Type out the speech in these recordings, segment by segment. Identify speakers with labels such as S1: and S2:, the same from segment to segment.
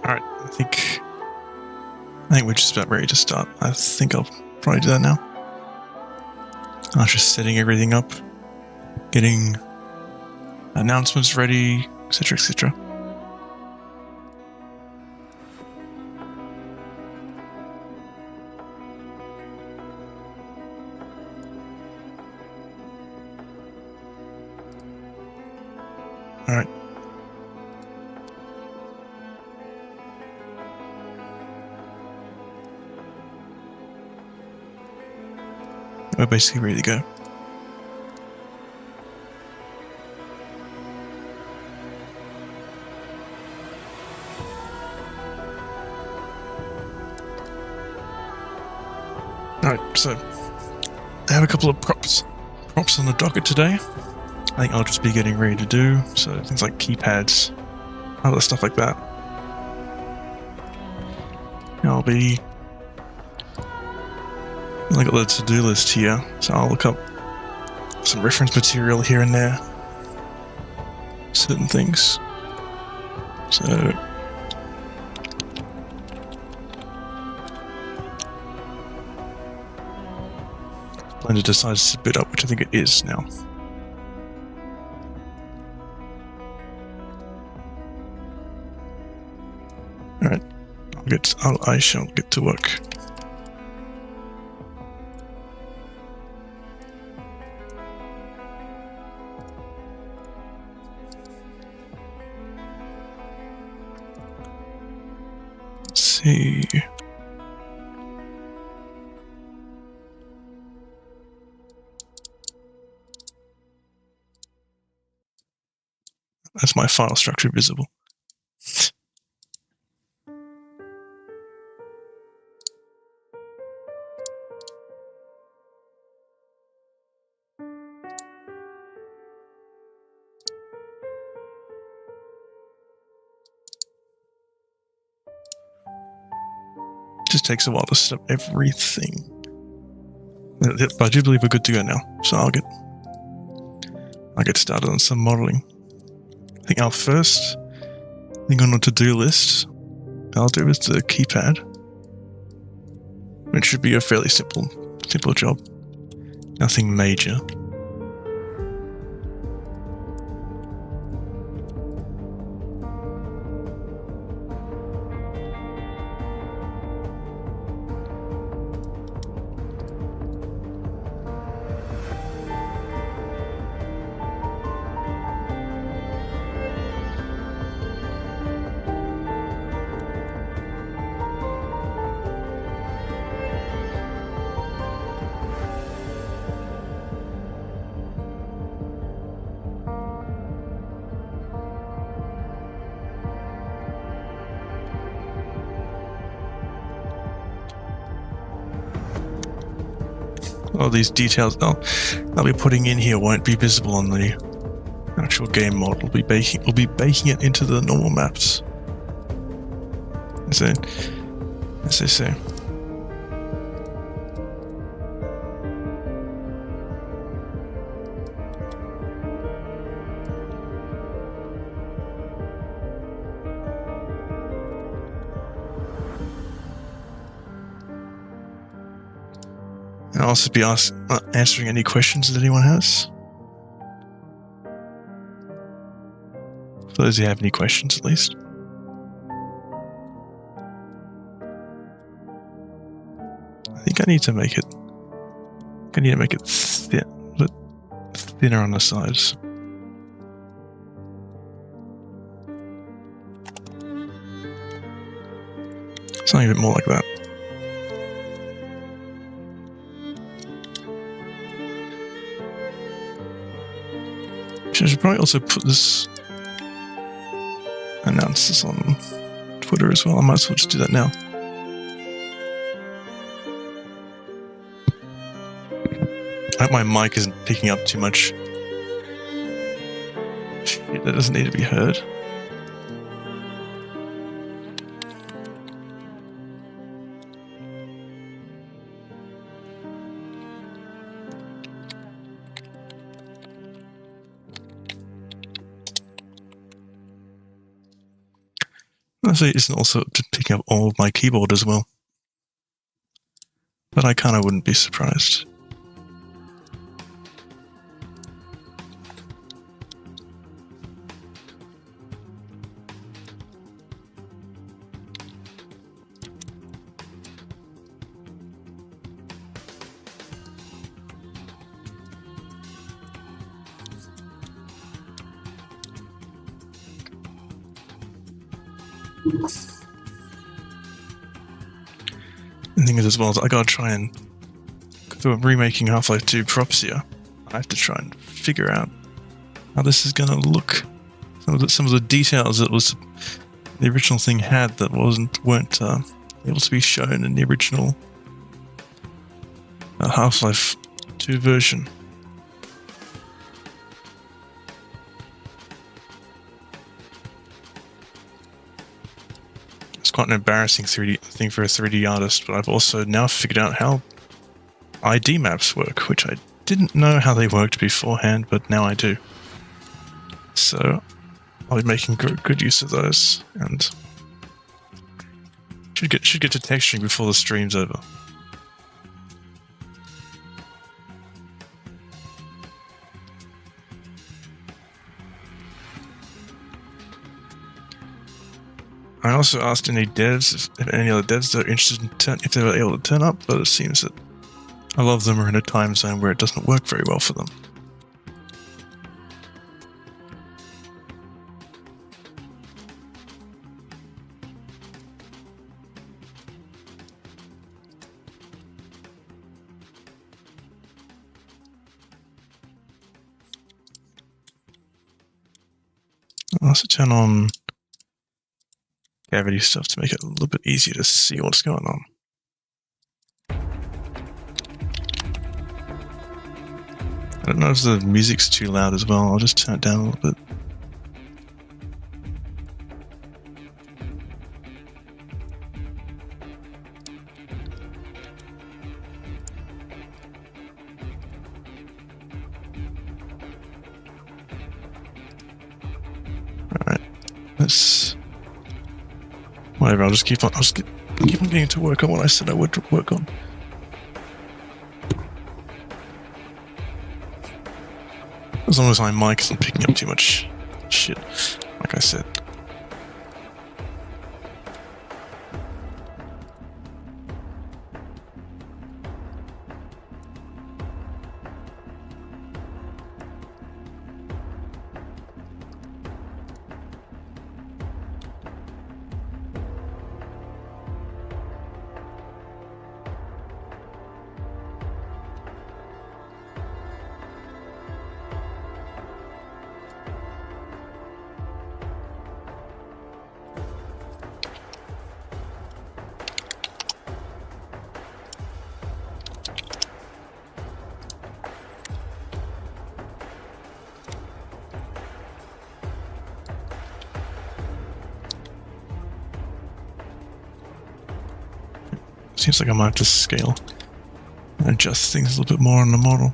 S1: Alright, I think we're just about ready to start. I think I'll probably do that now. I was just setting everything up, getting announcements ready, etc, etc. Alright. We're basically ready to go. Alright, so I have a couple of props on the docket today. I think I'll just be getting ready to do, so things like keypads, other stuff like that. I'll be... I got the to-do list here, so I'll look up some reference material here and there. Certain things. So... Blender decides to split up, which I think it is now. Alright, I shall get to work. Let's see. That's my file structure visible. Just takes a while to set up everything. But I do believe we're good to go now, so I'll get started on some modeling. I think our first thing on the to-do list I'll do is the keypad, which should be a fairly simple job. Nothing major. All these details I'll be putting in here won't be visible on the actual game mod. We'll be baking it into the normal maps. As they say. I'll also be answering any questions that anyone has. For those who have any questions, at least. I think I need to make it thinner on the sides. Something a bit more like that. I should probably also announce this on Twitter as well. I might as well just do that now. I hope my mic isn't picking up too much. Shit, that doesn't need to be heard. So it's also picking up all of my keyboard as well. But I kind of wouldn't be surprised. The thing is, as well, is I gotta try and, because we're remaking Half-Life 2 props here, I have to try and figure out how this is gonna look. Some of the details that the original thing had that weren't able to be shown in the original Half-Life 2 version. It's quite an embarrassing 3D thing for a 3D artist, but I've also now figured out how ID maps work, which I didn't know how they worked beforehand, but now I do. So I'll be making good use of those, and should get to texturing before the stream's over. I also asked any devs if any other devs that are interested in if they were able to turn up, but it seems that a lot of them are in a time zone where it doesn't work very well for them. I'll also turn on gravity stuff to make it a little bit easier to see what's going on. I don't know if the music's too loud as well. I'll just turn it down a little bit. Alright, let's... Whatever, I'll just keep on getting to work on what I said I would work on. As long as my mic isn't picking up too much shit, like I said. Seems like I might have to scale and adjust things a little bit more on the model.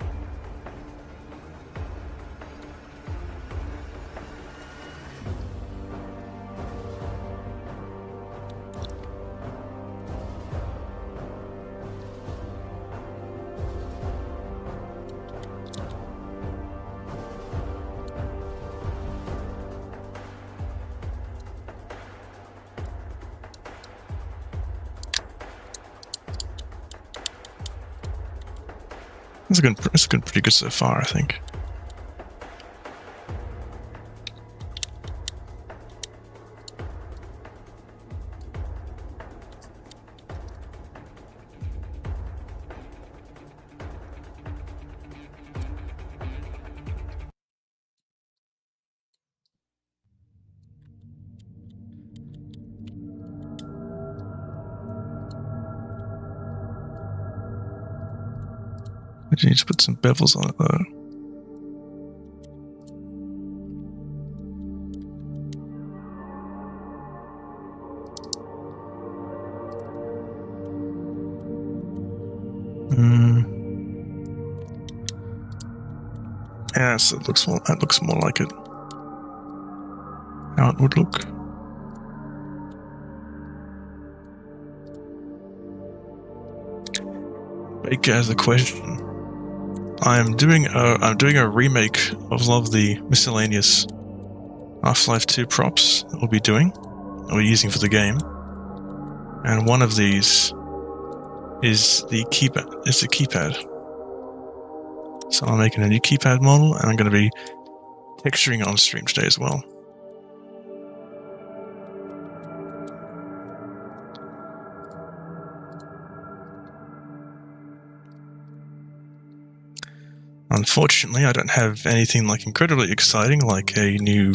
S1: It's looking pretty good so far, I think. I do need to put some bevels on it though. Yeah, so it looks more like it. How it would look. bake as a question. I'm doing a remake of a lot of the miscellaneous Half-Life 2 props that we'll be doing, that we're using for the game. And one of these is the keypad. It's a keypad. So I'm making a new keypad model, and I'm going to be texturing it on stream today as well. Unfortunately, I don't have anything like incredibly exciting, like a new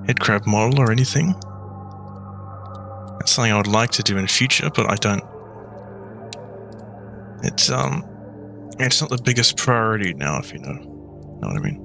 S1: headcrab model or anything. That's something I would like to do in the future, but I don't. It's not the biggest priority now, if you know what I mean.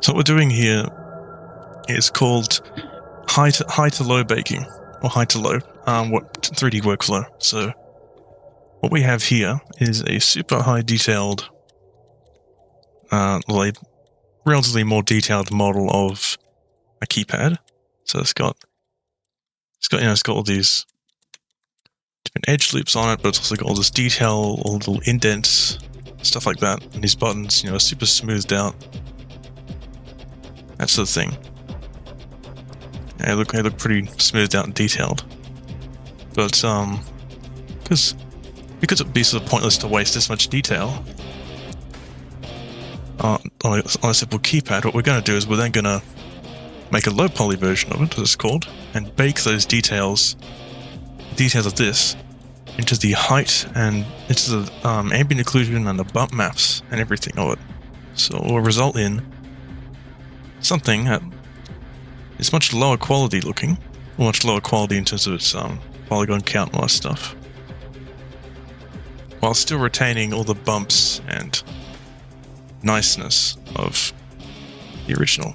S1: So what we're doing here is called high to low baking, or high to low 3D workflow. So what we have here is a super high detailed, relatively more detailed model of a keypad. So it's got all these different edge loops on it, but it's also got all this detail, all the little indents, stuff like that, and these buttons, are super smoothed out. That sort of thing. They look pretty smoothed out and detailed. But because it'd be sort of pointless to waste this much detail on a simple keypad, what we're going to do is we're then going to make a low poly version of it, as it's called, and bake those details of this into the height and into the ambient occlusion and the bump maps and everything of it. So it will result in something that is much lower quality looking, or much lower quality in terms of its polygon count and all that stuff, while still retaining all the bumps and niceness of the original.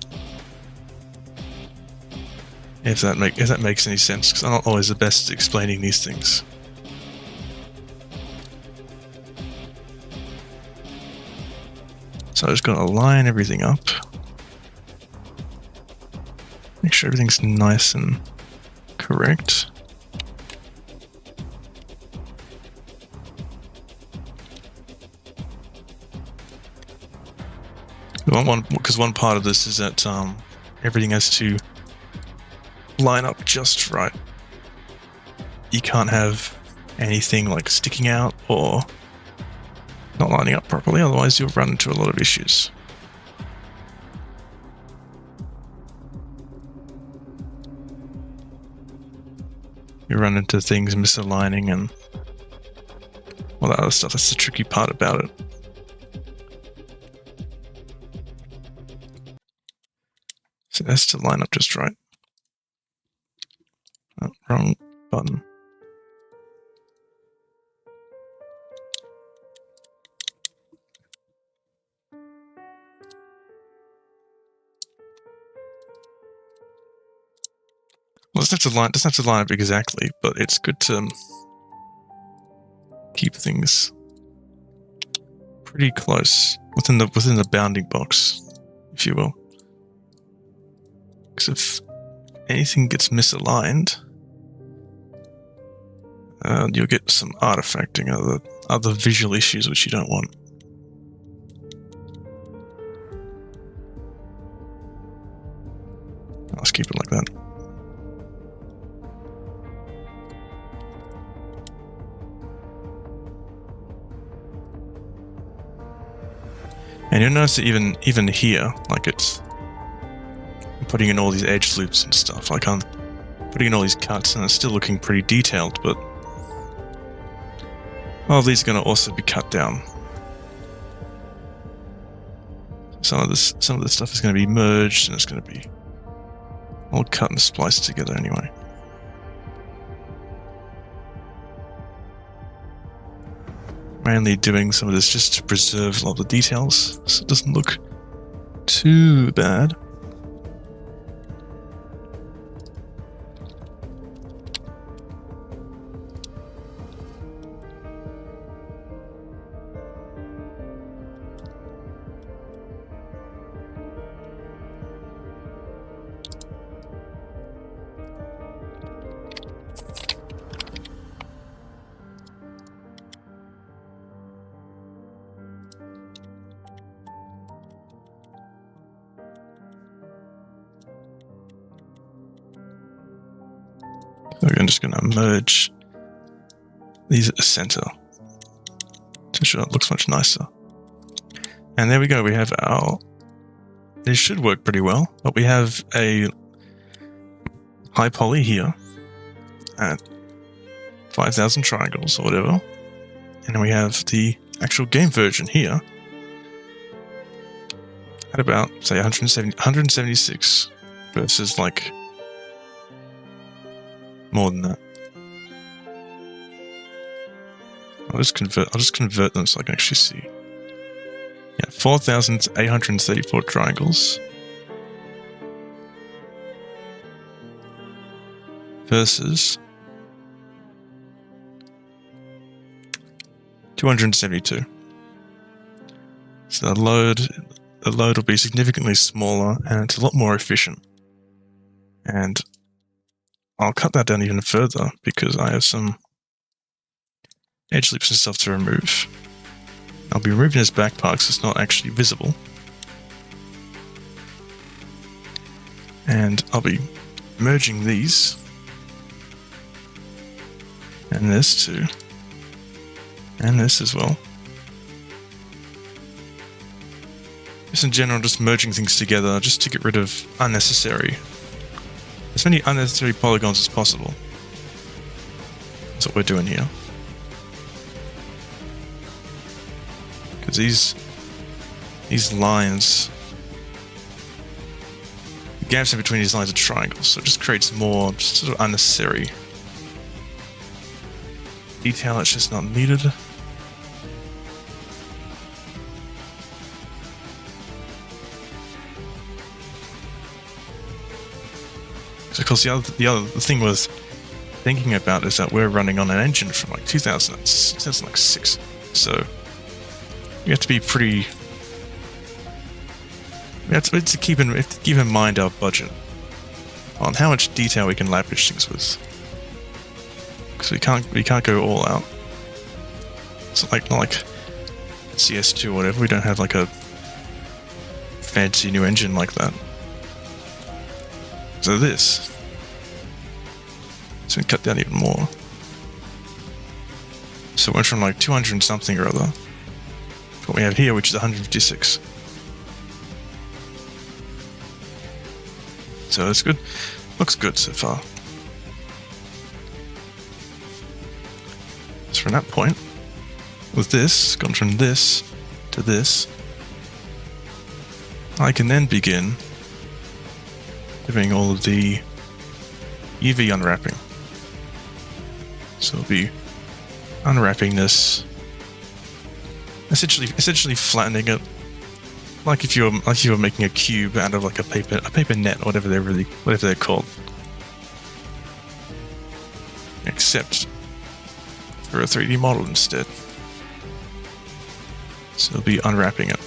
S1: If that makes any sense, because I'm not always the best at explaining these things. So I just gotta line everything up. Make sure everything's nice and correct. Because one part of this is that everything has to line up just right. You can't have anything like sticking out or not lining up properly, otherwise you'll run into a lot of issues. You run into things misaligning and all that other stuff. That's the tricky part about it. So it has to line up just right. Oh, wrong button. Well, it doesn't have to line up exactly, but it's good to keep things pretty close within the bounding box, if you will. Because if anything gets misaligned, you'll get some artifacting, other visual issues which you don't want. Let's keep it like that. And you'll notice that even here, like I'm putting in all these edge loops and stuff, like I'm putting in all these cuts and it's still looking pretty detailed, but all of these are going to also be cut down. Some of this stuff is going to be merged and it's going to be all cut and spliced together anyway. Mainly doing some of this just to preserve a lot of the details so it doesn't look too bad. I'm just going to merge these at the center to show it looks much nicer. And there we go. We have our... This should work pretty well, but we have a high poly here at 5,000 triangles or whatever. And then we have the actual game version here at about, say, 176 versus like more than that. I'll just convert them so I can actually see. Yeah, 4,834 triangles versus 272. So the load will be significantly smaller and it's a lot more efficient. And I'll cut that down even further because I have some edge loops and stuff to remove. I'll be removing this back part because it's not actually visible. And I'll be merging these and this too. And this as well. Just in general, just merging things together just to get rid of as many unnecessary polygons as possible. That's what we're doing here. Because these lines, the gaps in between these lines are triangles, so it just creates more just sort of unnecessary detail that's just not needed. So of course the thing with thinking about is that we're running on an engine from like 2006, so we have to be pretty. We have to keep in mind our budget on how much detail we can lavish things with, because we can't go all out. It's not like CS2 or whatever. We don't have like a fancy new engine like that. So we cut down even more. So it went from like 200 and something or other. What we have here, which is 156. So it's good. Looks good so far. So from that point, with this, gone from this to this, I can then begin doing all of the UV unwrapping. So it'll be unwrapping this, essentially flattening it, like if you were making a cube out of like a paper net or whatever they're called, except for a 3D model instead. So it'll be unwrapping it.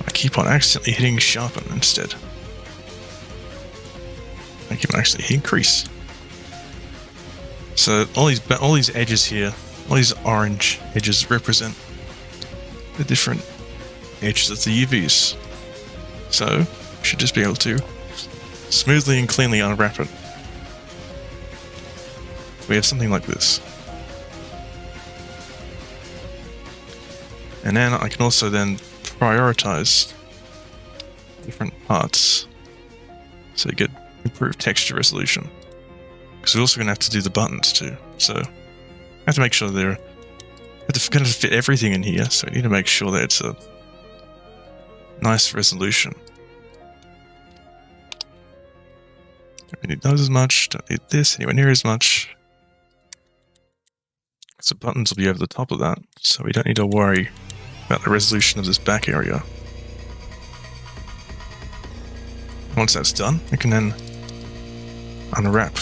S1: I keep on accidentally hitting sharpen instead. I keep on accidentally hitting crease. So all these edges here, all these orange edges represent the different edges of the UVs. So we should just be able to smoothly and cleanly unwrap it. We have something like this. And then I can also then prioritize different parts so you get improved texture resolution. Because we're also going to have to do the buttons too. So I have to make sure I have to kind of fit everything in here, so I need to make sure that it's a nice resolution. Don't need those as much, don't need this anywhere near as much. So buttons will be over the top of that, so we don't need to worry about the resolution of this back area. Once that's done, we can then unwrap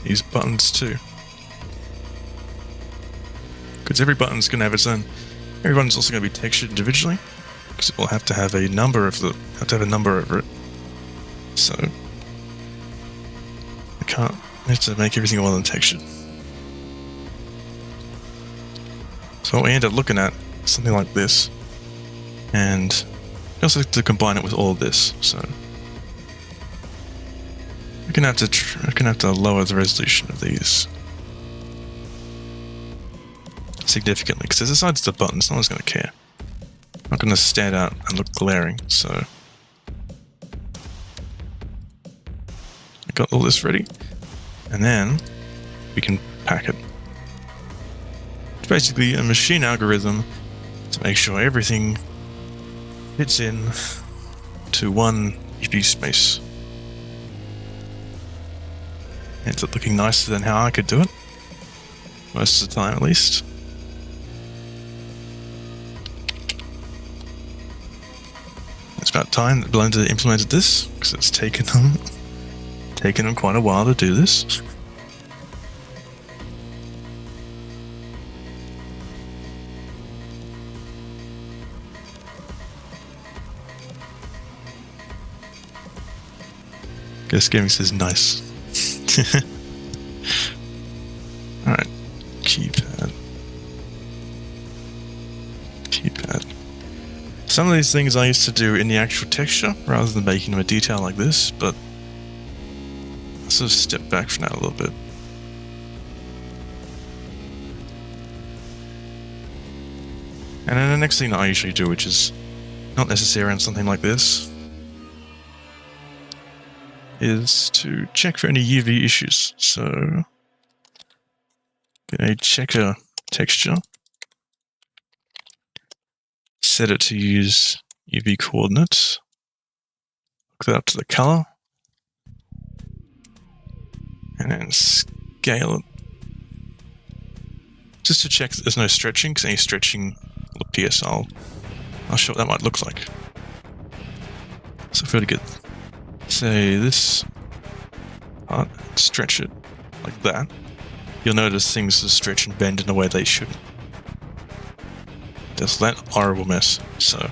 S1: these buttons too. Because every button's going to have its own. Every button's also going to be textured individually, because it will have to have a number over it. So I have to make everything well and textured. So what we end up looking at is something like this, and also have to combine it with all of this, so we're gonna have to lower the resolution of these significantly, because there's a side to the buttons, no one's gonna care. Not gonna stand out and look glaring, so I got all this ready, and then we can pack it. It's basically a machine algorithm to make sure everything fits in to one UV space. Ends up looking nicer than how I could do it, most of the time at least. It's about time that Blender implemented this, because it's taken them quite a while to do this. Guess gaming says nice. Alright, keypad. Some of these things I used to do in the actual texture rather than making them a detail like this, but I'll sort of step back from that a little bit. And then the next thing that I usually do, which is not necessary on something like this, is to check for any UV issues. So, get a checker texture, set it to use UV coordinates, hook that up to the color, and then scale it. Just to check that there's no stretching, because any stretching will appear, so I'll show what that might look like. So if we were to get, say, this part, stretch it like that, you'll notice things will stretch and bend in a way they shouldn't. That's that horrible mess. So,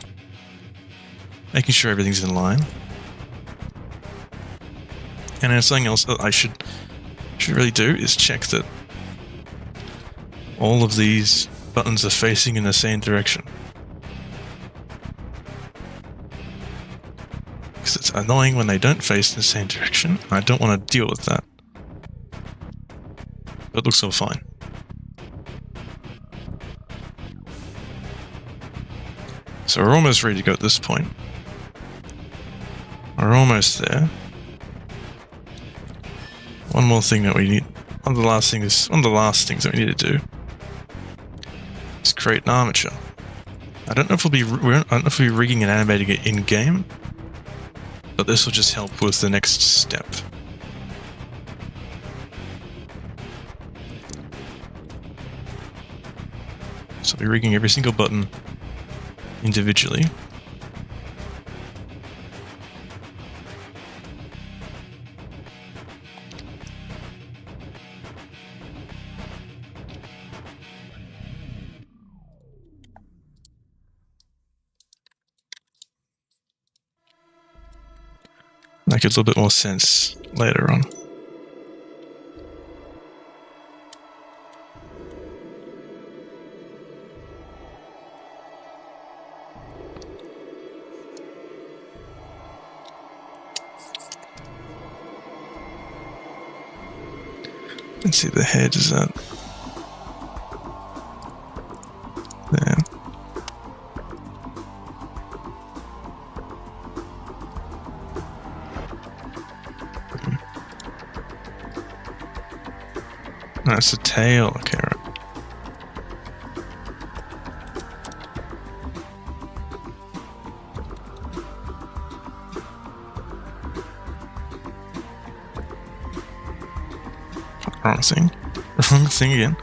S1: making sure everything's in line. And then something else that I should really do is check that all of these buttons are facing in the same direction. Because it's annoying when they don't face in the same direction. I don't want to deal with that. But it looks all fine. So we're almost ready to go at this point. We're almost there. One more thing that we need. One of the last things that we need to do is create an armature. I don't know if we'll be rigging and animating it in game, but this will just help with the next step. So I'll be rigging every single button individually. Make it a little bit more sense later on. Let's see, the head is that there. That's the tail, okay, right. Wrong thing. Wrong thing again.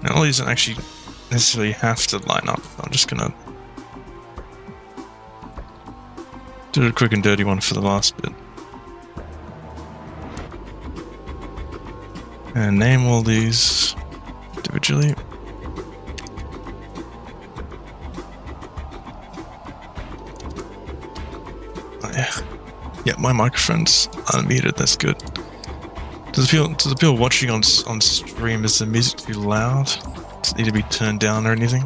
S1: Now all these don't actually necessarily have to line up. I'm just gonna do a quick and dirty one for the last bit. And name all these individually. Oh yeah. Yeah, my microphone's unmuted, that's good. To the people watching on stream, is the music too loud? Does it need to be turned down or anything?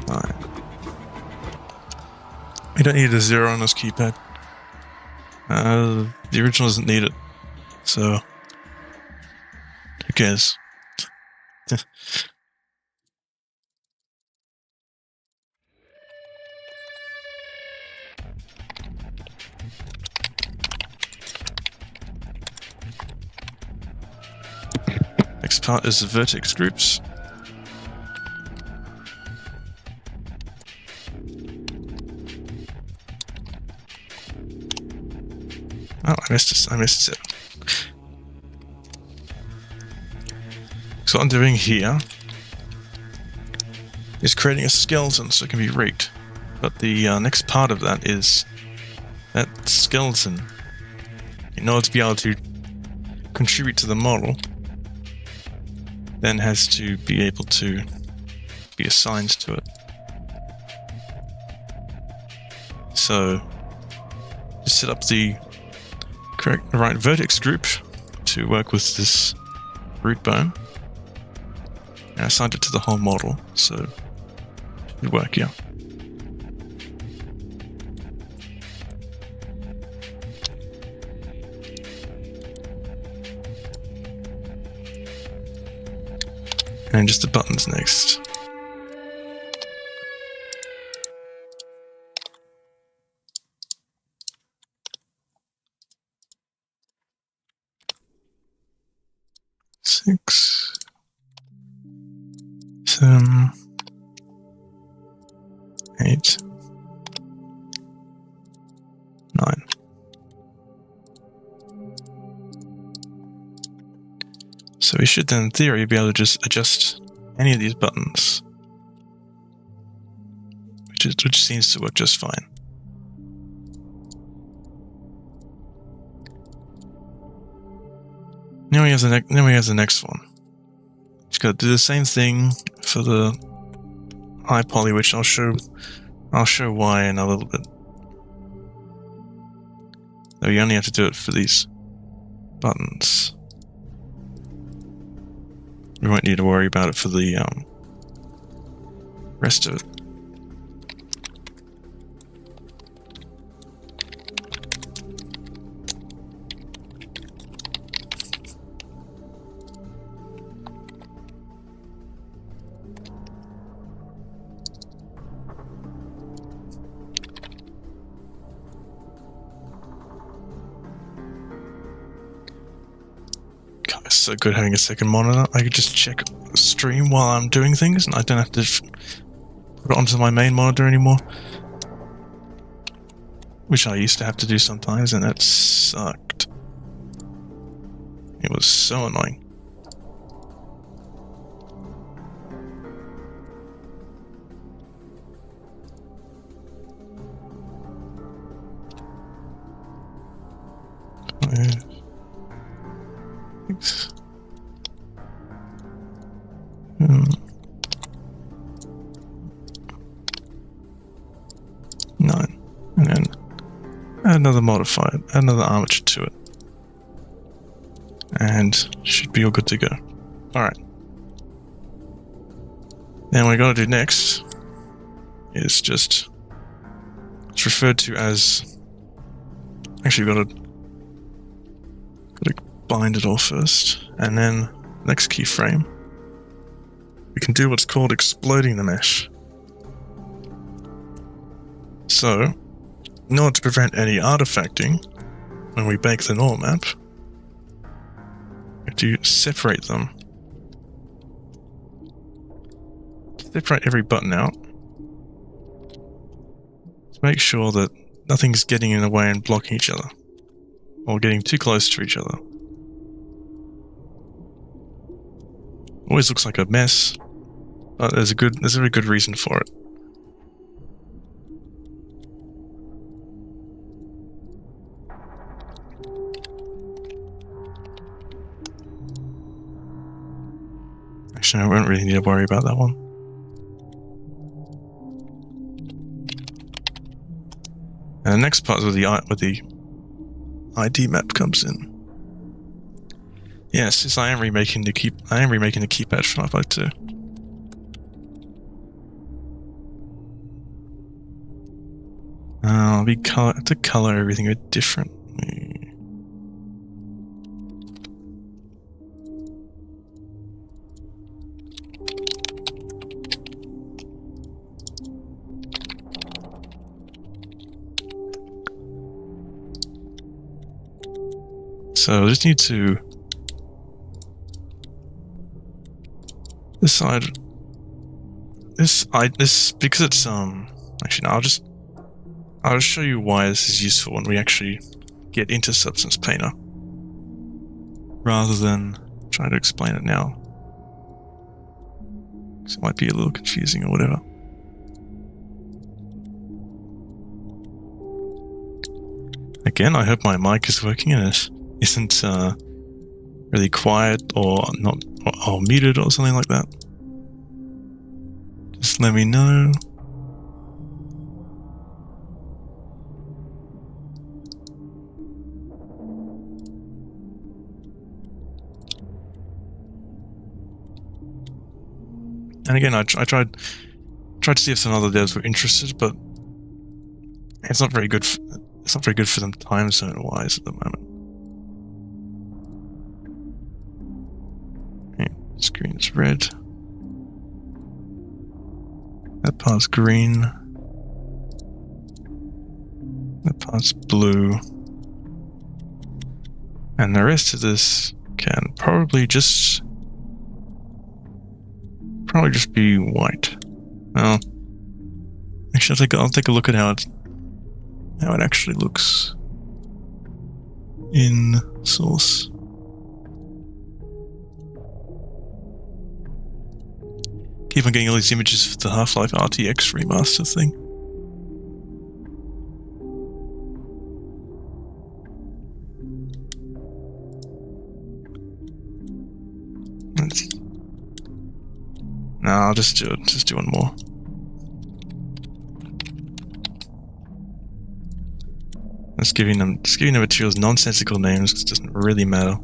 S1: Alright. We don't need a 0 on this keypad. The original doesn't need it, so who cares? Next part is the vertex groups. Oh, I missed it. So what I'm doing here is creating a skeleton so it can be rigged. But the next part of that is that skeleton, in order to be able to contribute to the model, then has to be able to be assigned to it. So just set up the right vertex group to work with this root bone, and I assigned it to the whole model, so it should work, yeah. And just the buttons next. Six, 7, 8, 9. So we should then, in theory, be able to just adjust any of these buttons, which seems to work just fine. Now we have the next one. Just got to do the same thing for the high poly, which I'll show why in a little bit. Though you only have to do it for these buttons. We won't need to worry about it for the rest of it. It's so good having a second monitor. I could just check the stream while I'm doing things, and I don't have to put it onto my main monitor anymore. Which I used to have to do sometimes, and that sucked. It was so annoying. Six. 9, and then add another modifier, add another armature to it, and should be all good to go. Alright. Then what we got to do next is just, it's referred to as, actually we've got to bind it all first, and then next keyframe we can do what's called exploding the mesh. So in order to prevent any artifacting when we bake the normal map, we have to separate them. Separate every button out to make sure that nothing's getting in the way and blocking each other, or getting too close to each other. Always looks like a mess, but there's a very good reason for it. Actually, I won't really need to worry about that one. And the next part is where the ID map comes in. Yes, since I am remaking the keypad for 552. I'll have to color everything a bit differently. So I just need to decide this because it's actually no, I'll just show you why this is useful when we actually get into Substance Painter, rather than trying to explain it now, because it might be a little confusing or whatever. Again, I hope my mic is working and it isn't really quiet or not or muted or something like that. Just let me know. And again, I tried to see if some other devs were interested, but it's not very good. It's not very good for them time zone wise at the moment. Okay, screen's red. That part's green. That part's blue. And the rest of this can probably just be white. Well, actually, I'll take a look at how it actually looks in source. Keep on getting all these images for the Half-Life RTX remaster thing. No, I'll just do one more. Just giving the materials nonsensical names doesn't really matter.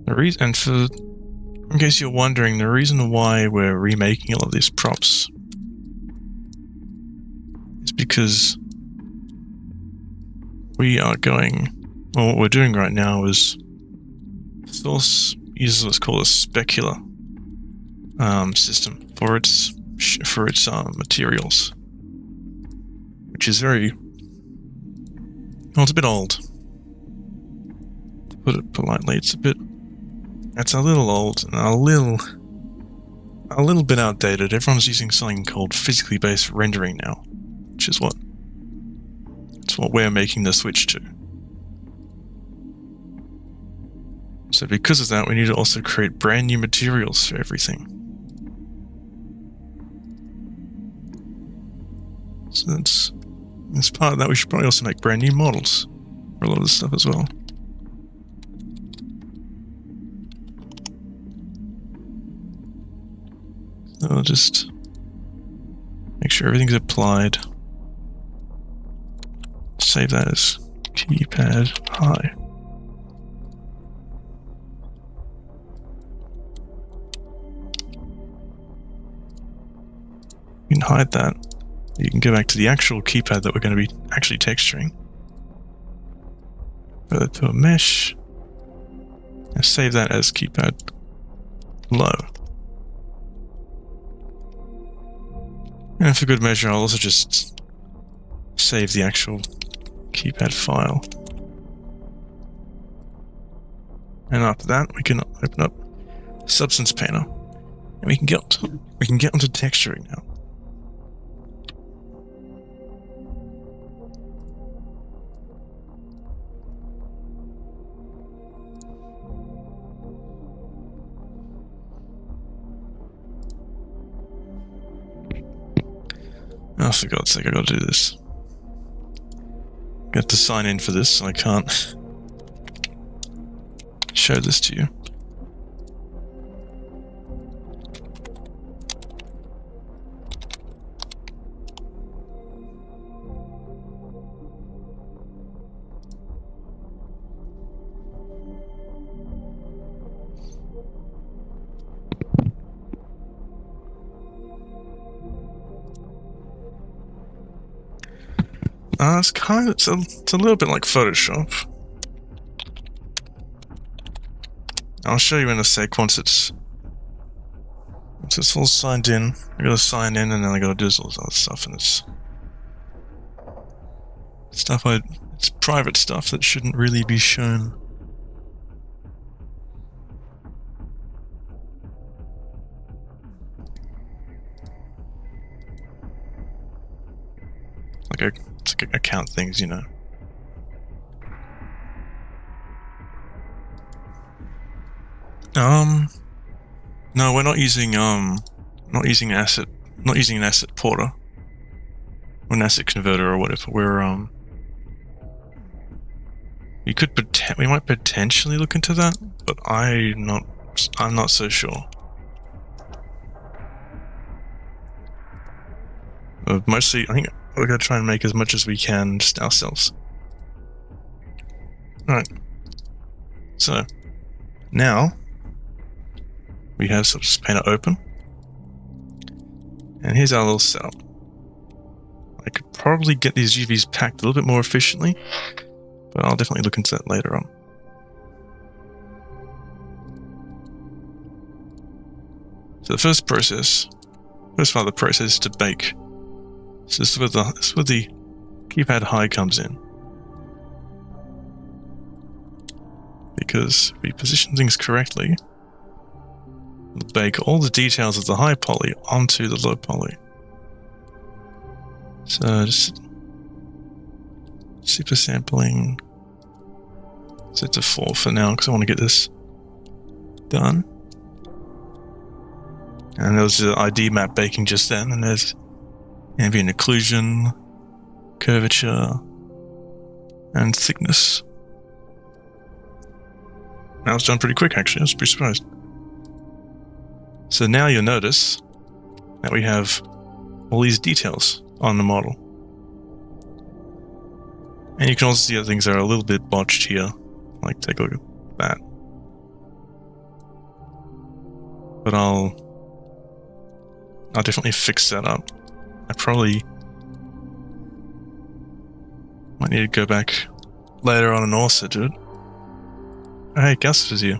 S1: In case you're wondering, the reason why we're remaking all of these props is because what we're doing right now is Source uses what's called a specular system for its materials, which is it's a bit old, to put it politely. It's a little old and a little bit outdated. Everyone's using something called physically based rendering now, which is what we're making the switch to. So because of that, we need to also create brand new materials for everything. So as part of that, we should probably also make brand new models for a lot of this stuff as well. So I'll just make sure everything's applied. Save that as keypad high. You can hide that. You can go back to the actual keypad that we're going to be actually texturing. Go to a mesh. And save that as keypad low. And for good measure, I'll also just save the actual keypad file. And after that, we can open up Substance Painter, and we can get onto texturing now. Oh, for God's sake, I gotta do this. have to sign in for this, so I can't show this to you. It's a little bit like Photoshop. I'll show you in a sec once it's all signed in. I gotta sign in and then I gotta do all this other stuff, and it's private stuff that shouldn't really be shown. It's like account things, you know. No, we're not using an asset porter or an asset converter or whatever. We might potentially look into that, but I'm not so sure. Mostly, I think we're gonna try and make as much as we can just ourselves. Alright. So, now, we have sort of just paint it open. And here's our little setup. I could probably get these UVs packed a little bit more efficiently, but I'll definitely look into that later on. So the first part of the process is to bake. So this is where the keypad high comes in. Because if we position things correctly, we'll bake all the details of the high poly onto the low poly. So just super sampling. Set to 4 for now because I want to get this done. And there was the ID map baking just then, and there's ambient occlusion, curvature, and thickness. That was done pretty quick, actually. I was pretty surprised. So now you'll notice that we have all these details on the model. And you can also see that things are a little bit botched here. Like, take a look at that. But I'll definitely fix that up. I probably might need to go back later on and also do it. Oh, hey, Gus is here.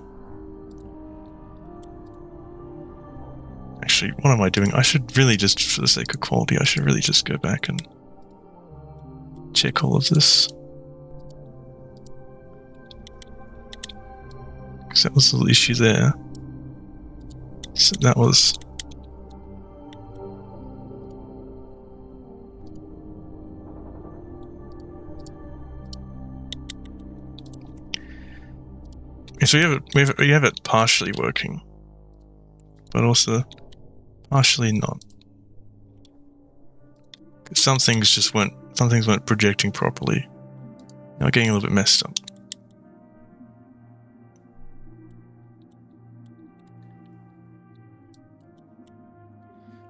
S1: Actually, what am I doing? I should really just, for the sake of quality, I should really just go back and check all of this. Because that was the little issue there. So that was... So we have it partially working, but also partially not. Some things weren't projecting properly. Now getting a little bit messed up.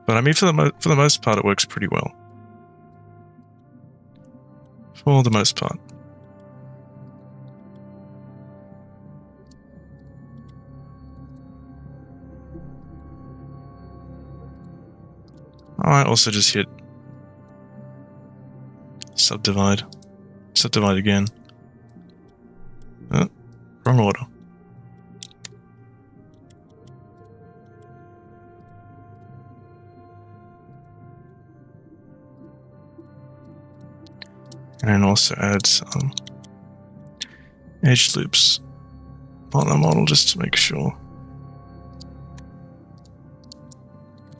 S1: But I mean, for the most part, it works pretty well. For the most part. I might also just hit subdivide again. Oh, wrong order. And then also add some edge loops on the model just to make sure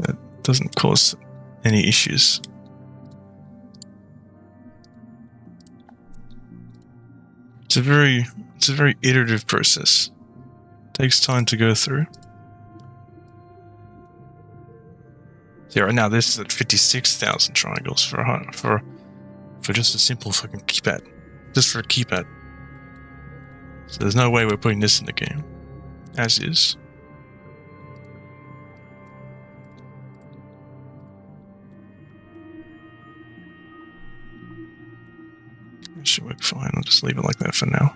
S1: that doesn't cause any issues. It's a very iterative process. It takes time to go through. So right now this is at 56,000 triangles for just a simple fucking keypad. just for a keypad. So there's no way we're putting this in the game, as is. It should work fine. I'll just leave it like that for now.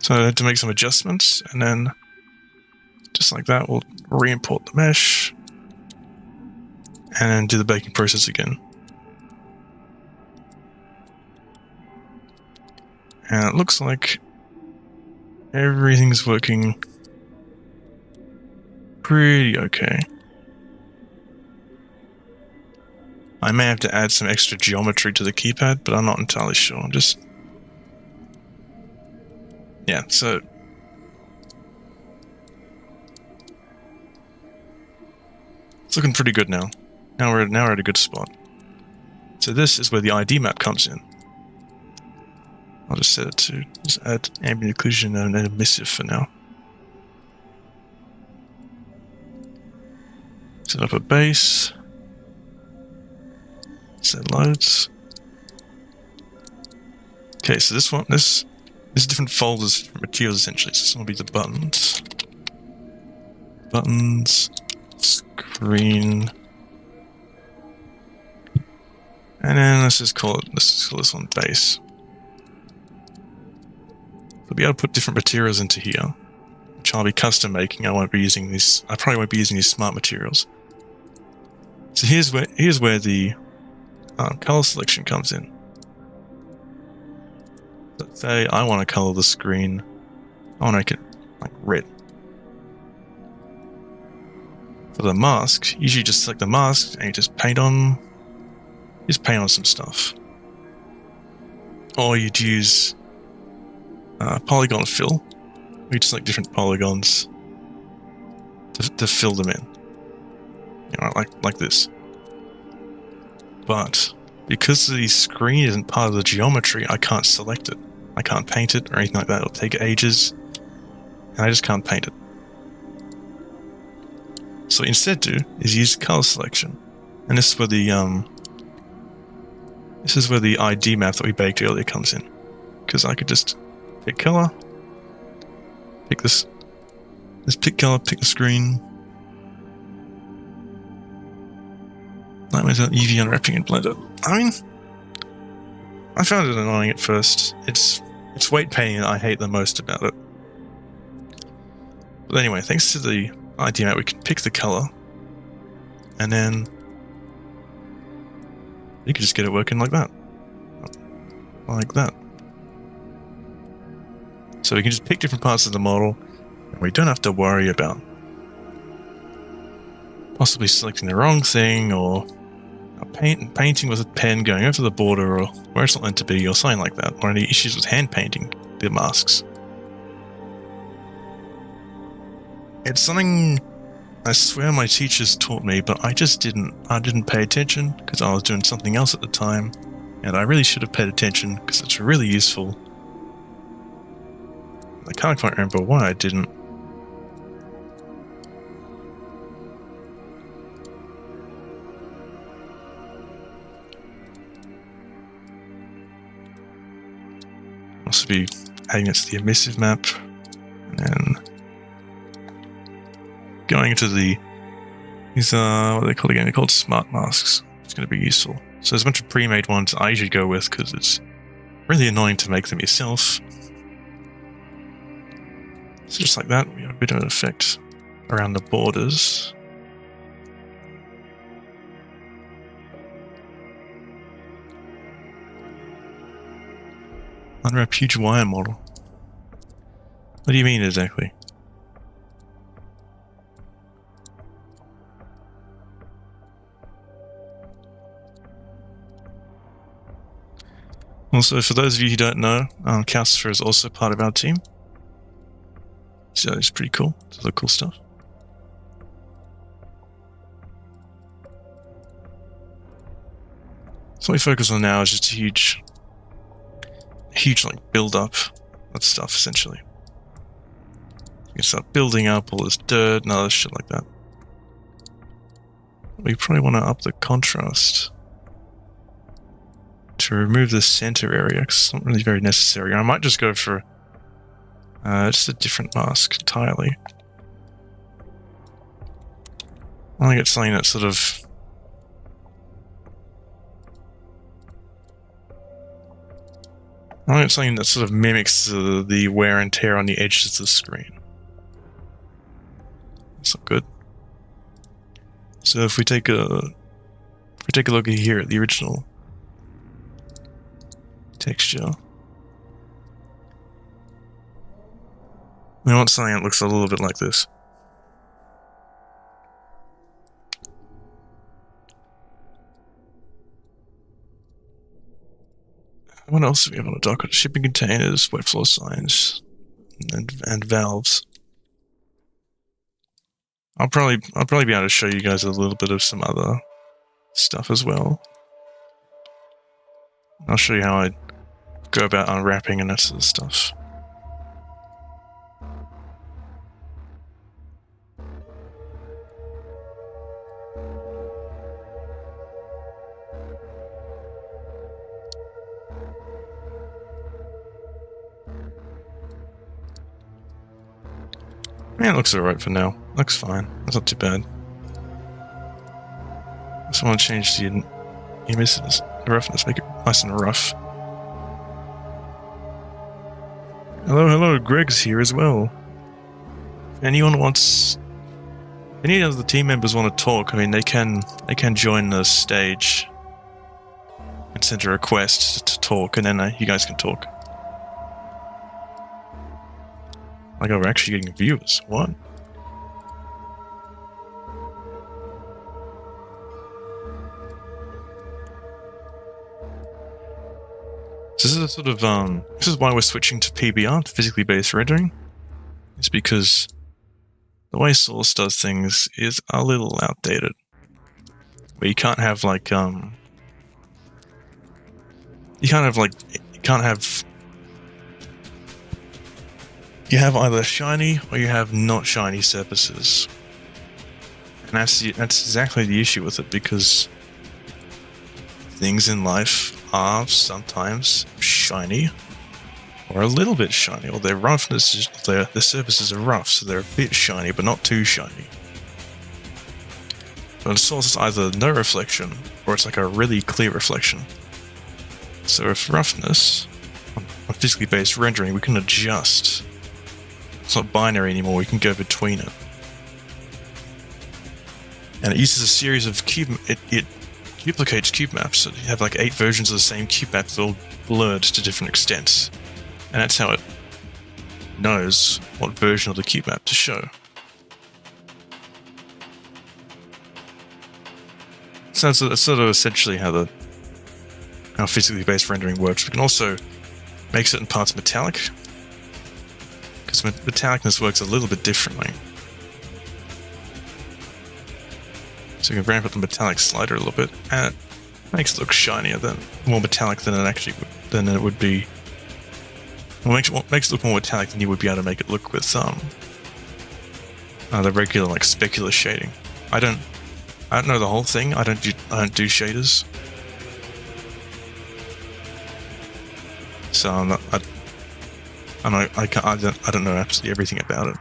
S1: So I had to make some adjustments, and then just like that, we'll re-import the mesh and then do the baking process again. And it looks like everything's working pretty okay. I may have to add some extra geometry to the keypad, but I'm not entirely sure. I'm just... Yeah, so... It's looking pretty good now. Now we're at a good spot. So this is where the ID map comes in. I'll just set it to just add ambient occlusion and emissive for now. Set up a base. Set loads. Okay, so this one, this is different folders for materials essentially. So this one will be the buttons. Buttons. Screen. And then let's just call this one base. We'll be able to put different materials into here, which I'll be custom making. I won't be using these. I probably won't be using these smart materials. So here's where the color selection comes in. Let's say I want to color the screen. I want to make it like red. For the mask, usually just select the mask and you just paint on some stuff. Or you'd use polygon fill. We just select different polygons to fill them in. You know, like this. But because the screen isn't part of the geometry, I can't select it. I can't paint it or anything like that. It'll take ages, and I just can't paint it. So what you instead do is use color selection, and this is where the ID map that we baked earlier comes in, because I could just pick color, pick this, pick color, pick the screen. That was UV unwrapping and blend it. I mean, I found it annoying at first. It's weight painting that I hate the most about it. But anyway, thanks to the ID map, we can pick the color, and then you can just get it working like that. Like that. So we can just pick different parts of the model, and we don't have to worry about possibly selecting the wrong thing, or painting with a pen going over the border, or where it's not meant to be, or something like that, or any issues with hand painting the masks. It's something I swear my teachers taught me, but I didn't pay attention because I was doing something else at the time, and I really should have paid attention because it's really useful. I can't quite remember why I didn't. Also be adding it to the emissive map, and then going into these what are they called again? They're called smart masks. It's going to be useful. So there's a bunch of pre-made ones I usually go with because it's really annoying to make them yourself. So just like that, we have a bit of an effect around the borders. Unwrap huge wire model. What do you mean exactly? Also, for those of you who don't know, Calcifer is also part of our team. So it's pretty cool. It's other cool stuff. So what we focus on now is just a huge like build up of stuff essentially. You can start building up all this dirt and other shit like that. We probably want to up the contrast to remove the center area, because it's not really very necessary. I might just go for just a different mask entirely. I want to get something that sort of... I want something that sort of mimics the wear and tear on the edges of the screen. That's not good. So if we take a look here at the original texture, we want something that looks a little bit like this. What else do we have on the docket? Shipping containers, wet floor signs, and valves. I'll probably be able to show you guys a little bit of some other stuff as well. I'll show you how I go about unwrapping and that sort of stuff. Yeah, it looks alright for now. Looks fine. That's not too bad. I just want to change the emissions, the roughness, make it nice and rough. Hello, Greg's here as well. If anyone wants... any of the team members want to talk, I mean, they can join the stage and send a request to talk, and then you guys can talk. Like, we're actually getting viewers. What? So this is a sort of, this is why we're switching to PBR, to physically based rendering. It's because the way Source does things is a little outdated. Where you can't have, like, you have either shiny or you have not shiny surfaces. And that's exactly the issue with it, because things in life are sometimes shiny or a little bit shiny, or their roughness, their surfaces are rough, so they're a bit shiny but not too shiny. But the Source is either no reflection or it's like a really clear reflection. So with roughness, on physically based rendering, we can adjust. It's not binary anymore, we can go between it. And it uses a series of it duplicates cube maps, so you have like 8 versions of the same cube map that all blurred to different extents. And that's how it knows what version of the cube map to show. So that's sort of essentially how physically based rendering works. We can also make certain parts metallic, because metallicness works a little bit differently. So you can ramp up the metallic slider a little bit, and it makes it look shinier, more metallic than it would be. Well, makes it look more metallic than you would be able to make it look with the regular like specular shading. I don't know the whole thing. I don't do shaders, so I don't know absolutely everything about it.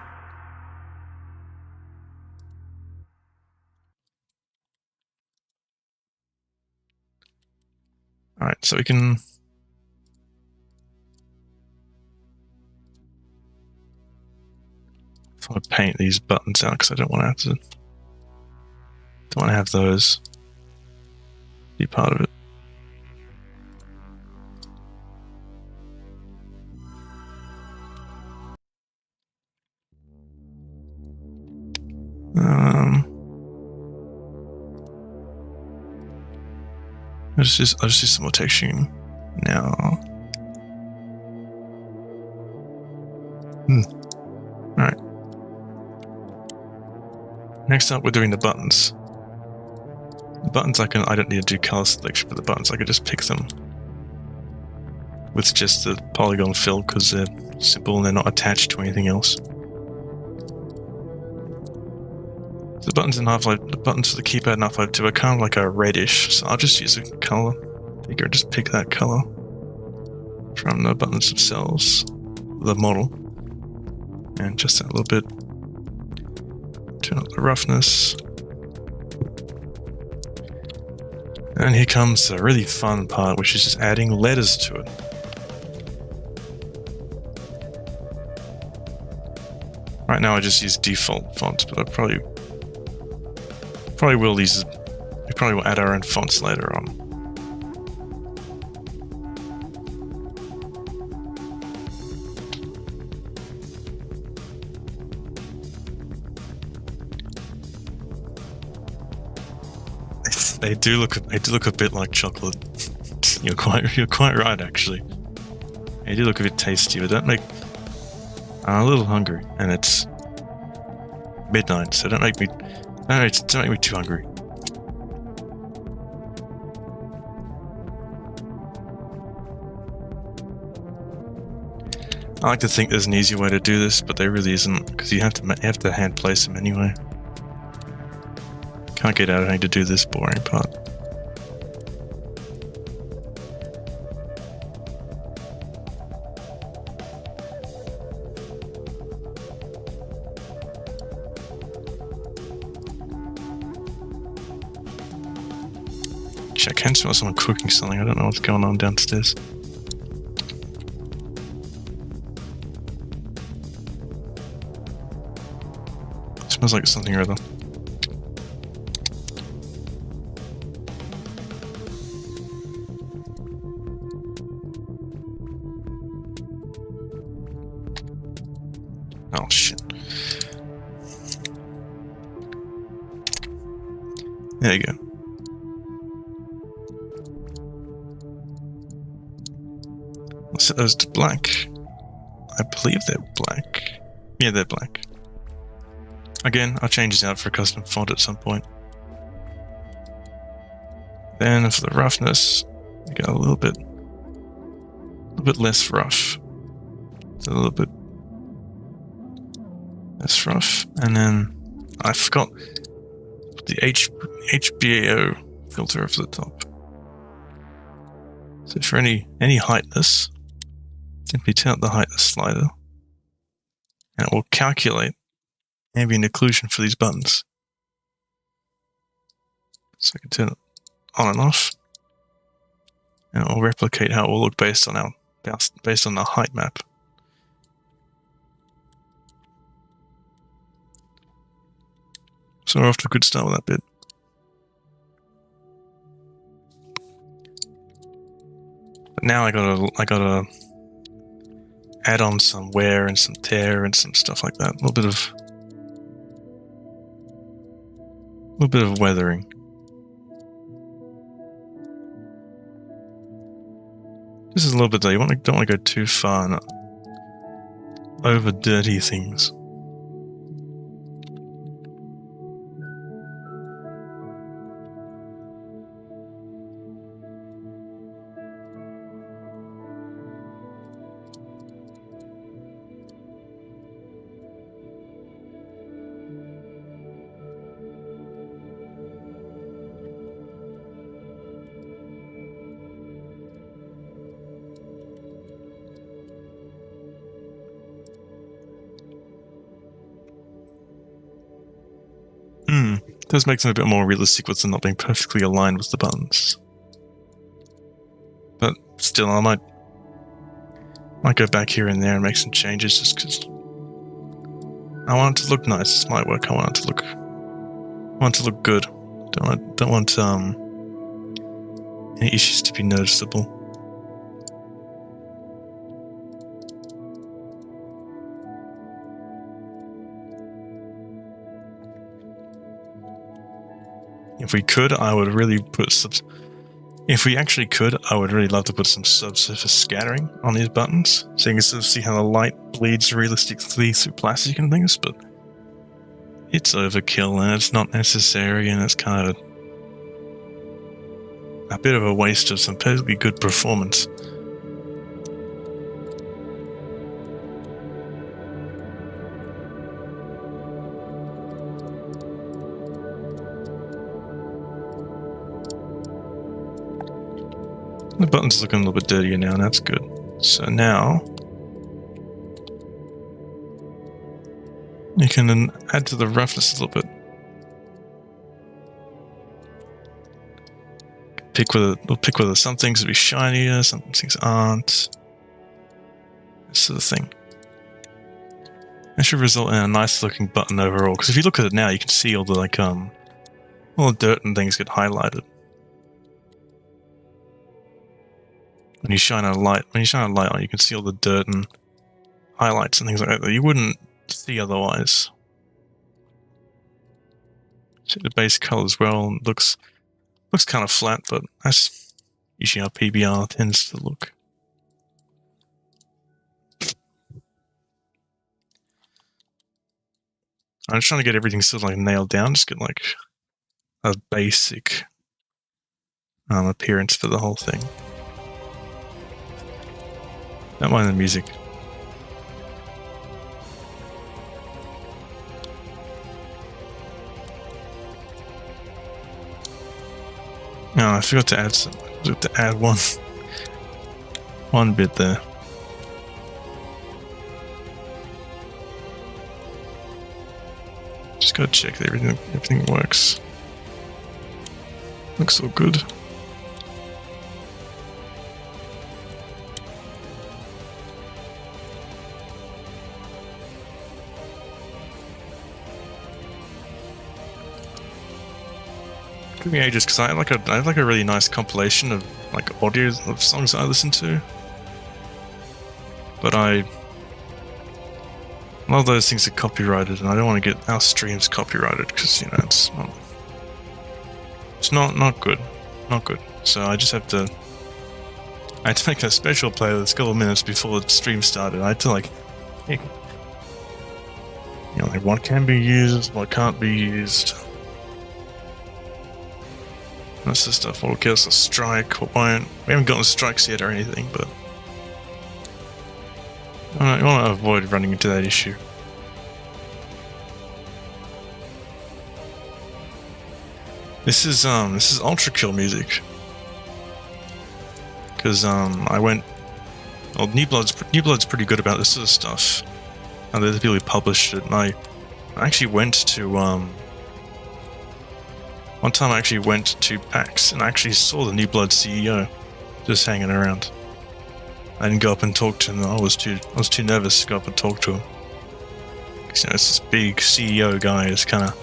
S1: Alright, so we can... I want to paint these buttons out because I don't want to have those be part of it. I'll just do some more texturing now. Alright. Next up, we're doing the buttons. The buttons I don't need to do color selection for the buttons. I could just pick them with just the polygon fill because they're simple and they're not attached to anything else. The buttons in Half-Life, the buttons for the keypad in Half-Life 2 are kind of like a reddish, so I'll just use a color figure just pick that color from the buttons themselves, the model, and just that little bit. Turn up the roughness. And here comes the really fun part, which is just adding letters to it. Right now I just use default fonts, but I probably will use, we probably will add our own fonts later on. They do look a bit like chocolate. You're quite right, actually. They do look a bit tasty, but don't make. I'm a little hungry, and it's midnight, so don't make me too hungry. I like to think there's an easier way to do this, but there really isn't, because you have to hand place them anyway. Can't get out of having to do this boring part. Actually, I can smell someone cooking something. I don't know what's going on downstairs. It smells like something or other. Oh shit. There you go. I'll set those to black. I believe they're black. Yeah, they're black. Again, I'll change this out for a custom font at some point. Then for the roughness, we got a little bit less rough. It's a little bit less rough, and then I forgot the HBAO filter over the top. So for any heightness, simply turn up the heightness slider, and it will calculate ambient occlusion for these buttons. So I can turn it on and off, and it will replicate how it will look based on the height map. So we're off to a good start with that bit. But now I gotta add on some wear and some tear and some stuff like that. A little bit of weathering. This is a little bit though. You don't want to go too far and over dirty things. It does make them a bit more realistic with them not being perfectly aligned with the buttons. But still, I might go back here and there and make some changes just because I want it to look nice. It's my work. I want it to look good. Don't want any issues to be noticeable. If we could, I would really put if we actually could, I would really love to put some subsurface scattering on these buttons, so you can sort of see how the light bleeds realistically through plastic and things, but it's overkill and it's not necessary, and it's kind of a bit of a waste of some perfectly good performance. The button's looking a little bit dirtier now, and that's good. So now you can then add to the roughness a little bit. We'll pick whether some things will be shinier, some things aren't. This sort of thing. That should result in a nice looking button overall. Because if you look at it now, you can see all the all the dirt and things get highlighted. When you shine a light on, you can see all the dirt and highlights and things like that you wouldn't see otherwise. See the base color as well. Looks kind of flat, but that's usually how PBR tends to look. I'm just trying to get everything sort of nailed down, just get a basic appearance for the whole thing. Don't mind the music. No, I forgot to add some. I forgot to add one bit there. Just gotta check that everything works. Looks all good. Took me ages because I have a really nice compilation of audio of songs I listen to, but a lot of those things are copyrighted, and I don't want to get our streams copyrighted because it's not good, So I just have to. I had to make a special playlist a couple of minutes before the stream started. I had to what can be used, what can't be used. That's the stuff. What'll get us a strike? What won't? We haven't gotten strikes yet or anything, but I want to avoid running into that issue. This is Ultra Kill music, because I went. Well, New Blood's pretty good about this sort of stuff. And they're the people who published it, and I actually went to one time I actually went to PAX and I actually saw the New Blood CEO just hanging around. I didn't go up and talk to him. I was too nervous to go up and talk to him. Because it's this big CEO guy. It's kind of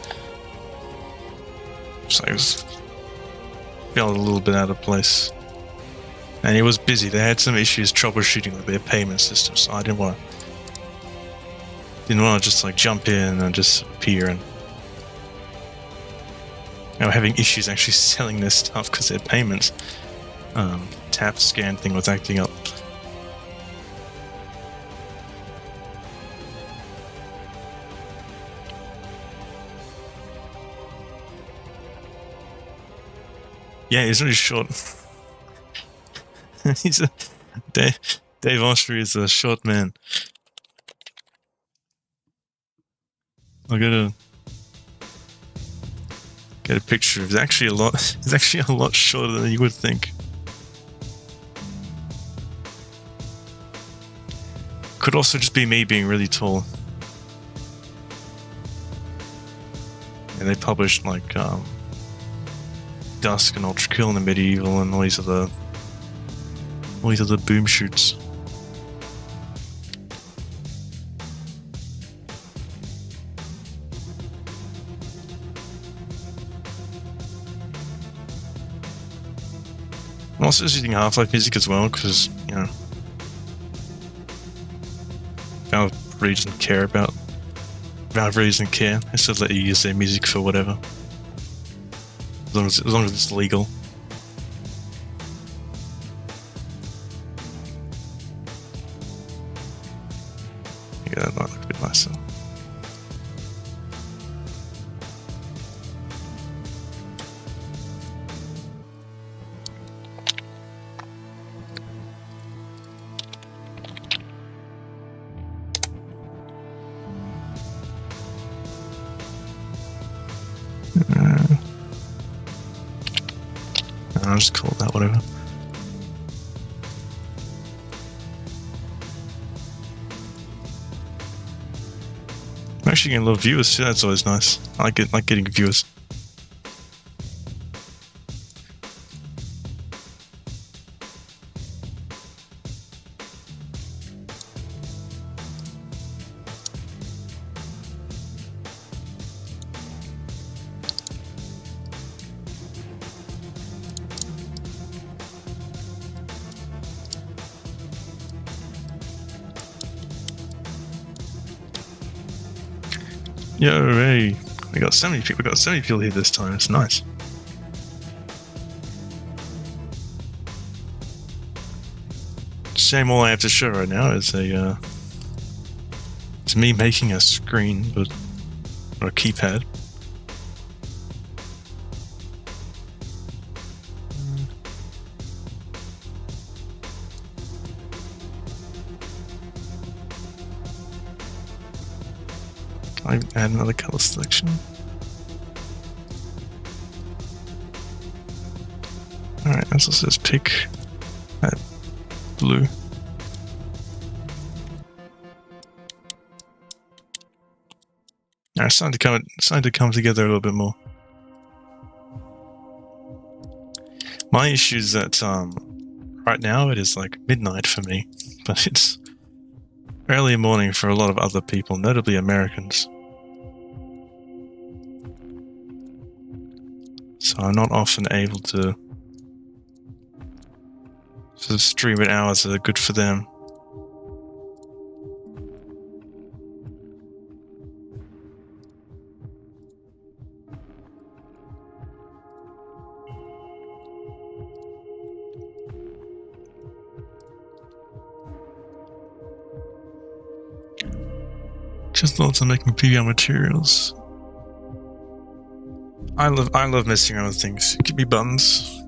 S1: felt a little bit out of place. And he was busy. They had some issues troubleshooting with their payment system, so I didn't want to just jump in and just appear and having issues actually selling their stuff because their payments tap scan thing was acting up. Yeah, he's really short. Dave Oshry is a short man. I'll get a picture. He's actually a lot shorter than you would think. Could also just be me being really tall. And they published Dusk and Ultra Kill and the Medieval and all these other boom shoots. I'm also using Half-Life music as well because Valve really doesn't care. They still let you use their music for whatever, as long as it's legal. Yeah, that might look a bit nicer. I'll just call that whatever. actually getting a lot of viewers too. That's always nice. I like getting viewers. Yo, hey, we got so many people. We got so many people here this time. It's nice. Shame all I have to show right now is it's me making a screen, or a keypad. I add another color selection. Alright, that's also says pick that blue. Alright, it's starting to come together a little bit more. My issue is that right now it is like midnight for me, but it's early morning for a lot of other people, notably Americans. So I'm not often able to sort of stream at hours that are good for them. Just thoughts on making PBR materials. I love messing around with things. Give me buttons.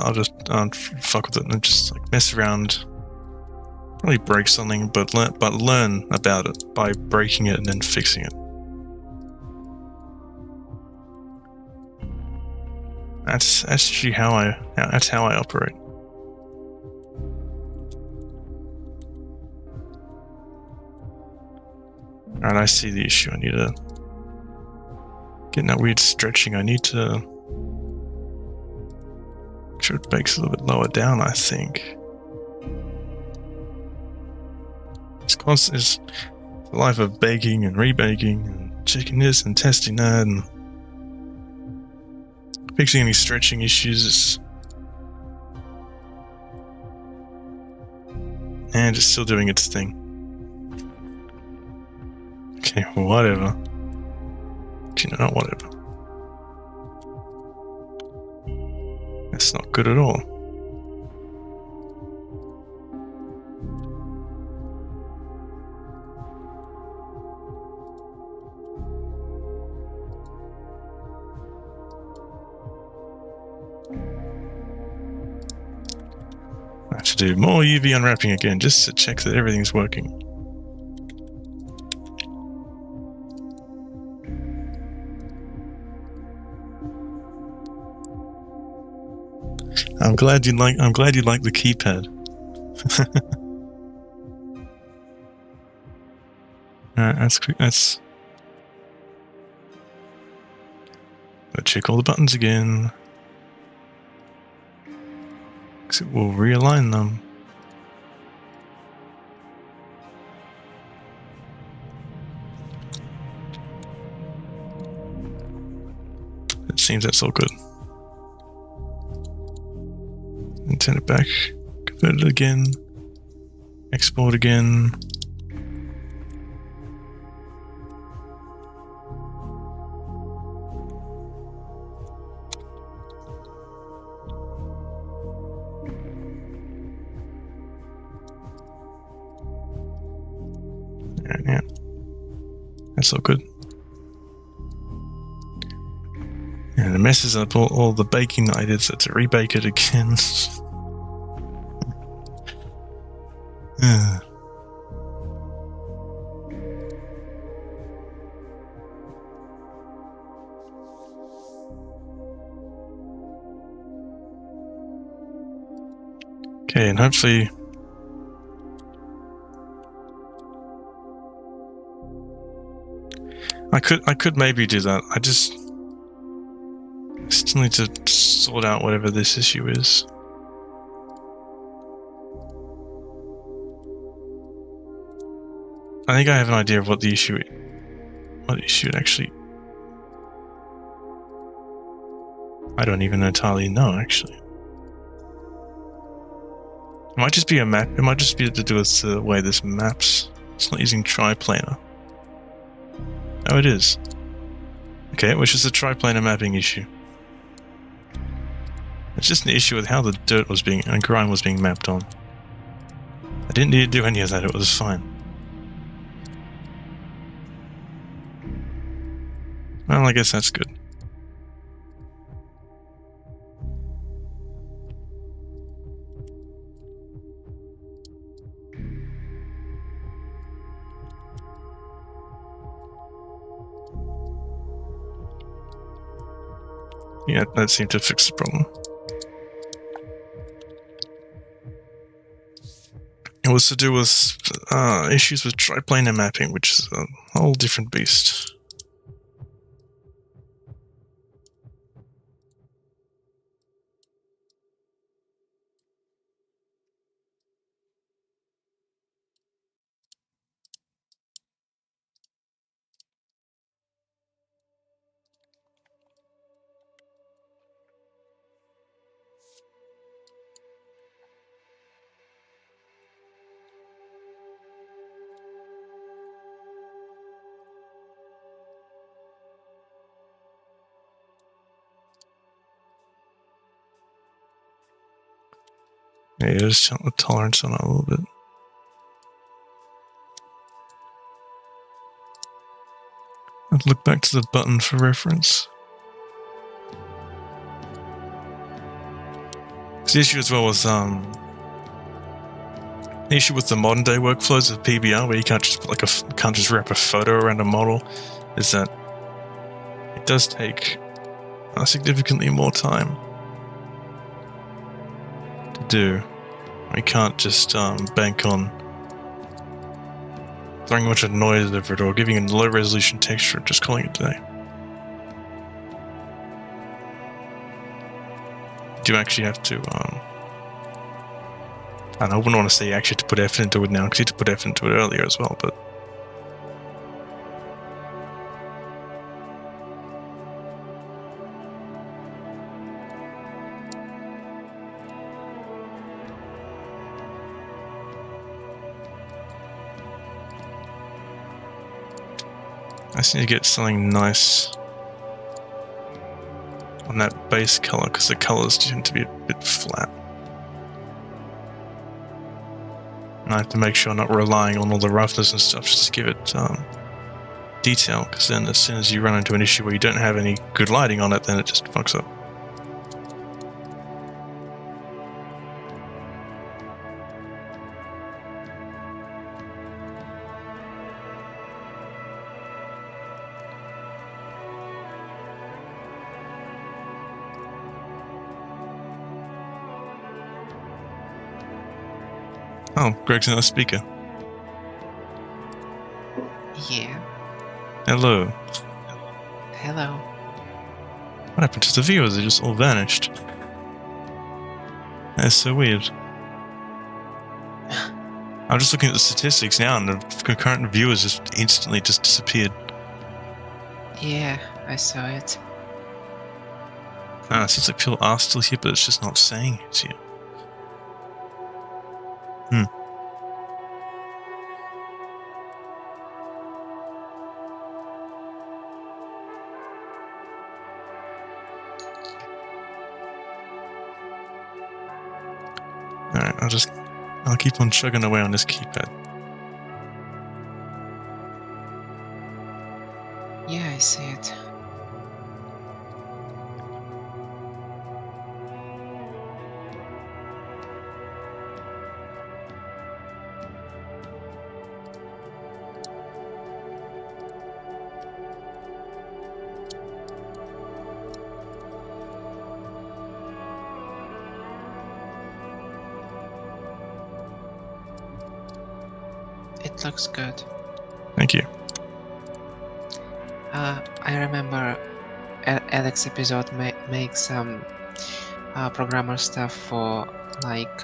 S1: I'll just fuck with it and just like mess around. Probably break something, but learn about it by breaking it and then fixing it. That's actually how I operate. Alright, I see the issue. I need to get that weird stretching. I need to make sure it bakes a little bit lower down, I think. It's the life of baking and rebaking and checking this and testing that and fixing any stretching issues. And it's still doing its thing. Okay, whatever. You know, not whatever. That's not good at all. I have to do more UV unwrapping again just to check that everything's working. I'm glad you like the keypad. That's Gotta check all the buttons again. Because it will realign them. It seems that's all good. And turn it back, convert it again, export again. Yeah, that's all good. And it messes up all the baking that I did, so to rebake it again. Okay, and hopefully I could maybe do that. I still need to sort out whatever this issue is. I think I have an idea of what the issue actually. I don't even entirely know, actually. It might just be a map. It might just be to do with the way this maps. It's not using triplanar. Oh, it is. Okay, which is a triplanar mapping issue. It's just an issue with how the dirt was being and grime was being mapped on. I didn't need to do any of that. It was fine. Well, I guess that's good. Yeah, that seemed to fix the problem. It was to do with issues with triplanar mapping, which is a whole different beast. Yeah, just count the tolerance on it a little bit. I'd look back to the button for reference. The issue as well was the issue with the modern day workflows of PBR, where you can't just put can't just wrap a photo around a model, is that it does take significantly more time to do. We can't just bank on throwing a bunch of noise over it or giving it a low resolution texture and just calling it a day. You do actually have to, and I wouldn't want to say you actually have to put effort into it now, because you had to put effort into it earlier as well, but I just need to get something nice on that base color, because the colors tend to be a bit flat. And I have to make sure I'm not relying on all the roughness and stuff just to give it detail, because then as soon as you run into an issue where you don't have any good lighting on it, then it just fucks up. Oh, Greg's not a speaker.
S2: Yeah.
S1: Hello.
S2: Hello.
S1: What happened to the viewers? They just all vanished. That's so weird. I'm just looking at the statistics now, and the concurrent viewers just instantly just disappeared.
S2: Yeah, I saw it.
S1: It seems like people are still here, but it's just not saying it's here. Alright, I'll keep on chugging away on this keypad.
S2: Yeah, I see it. It looks good.
S1: Thank you.
S2: I remember Alex episode make some programmer stuff for like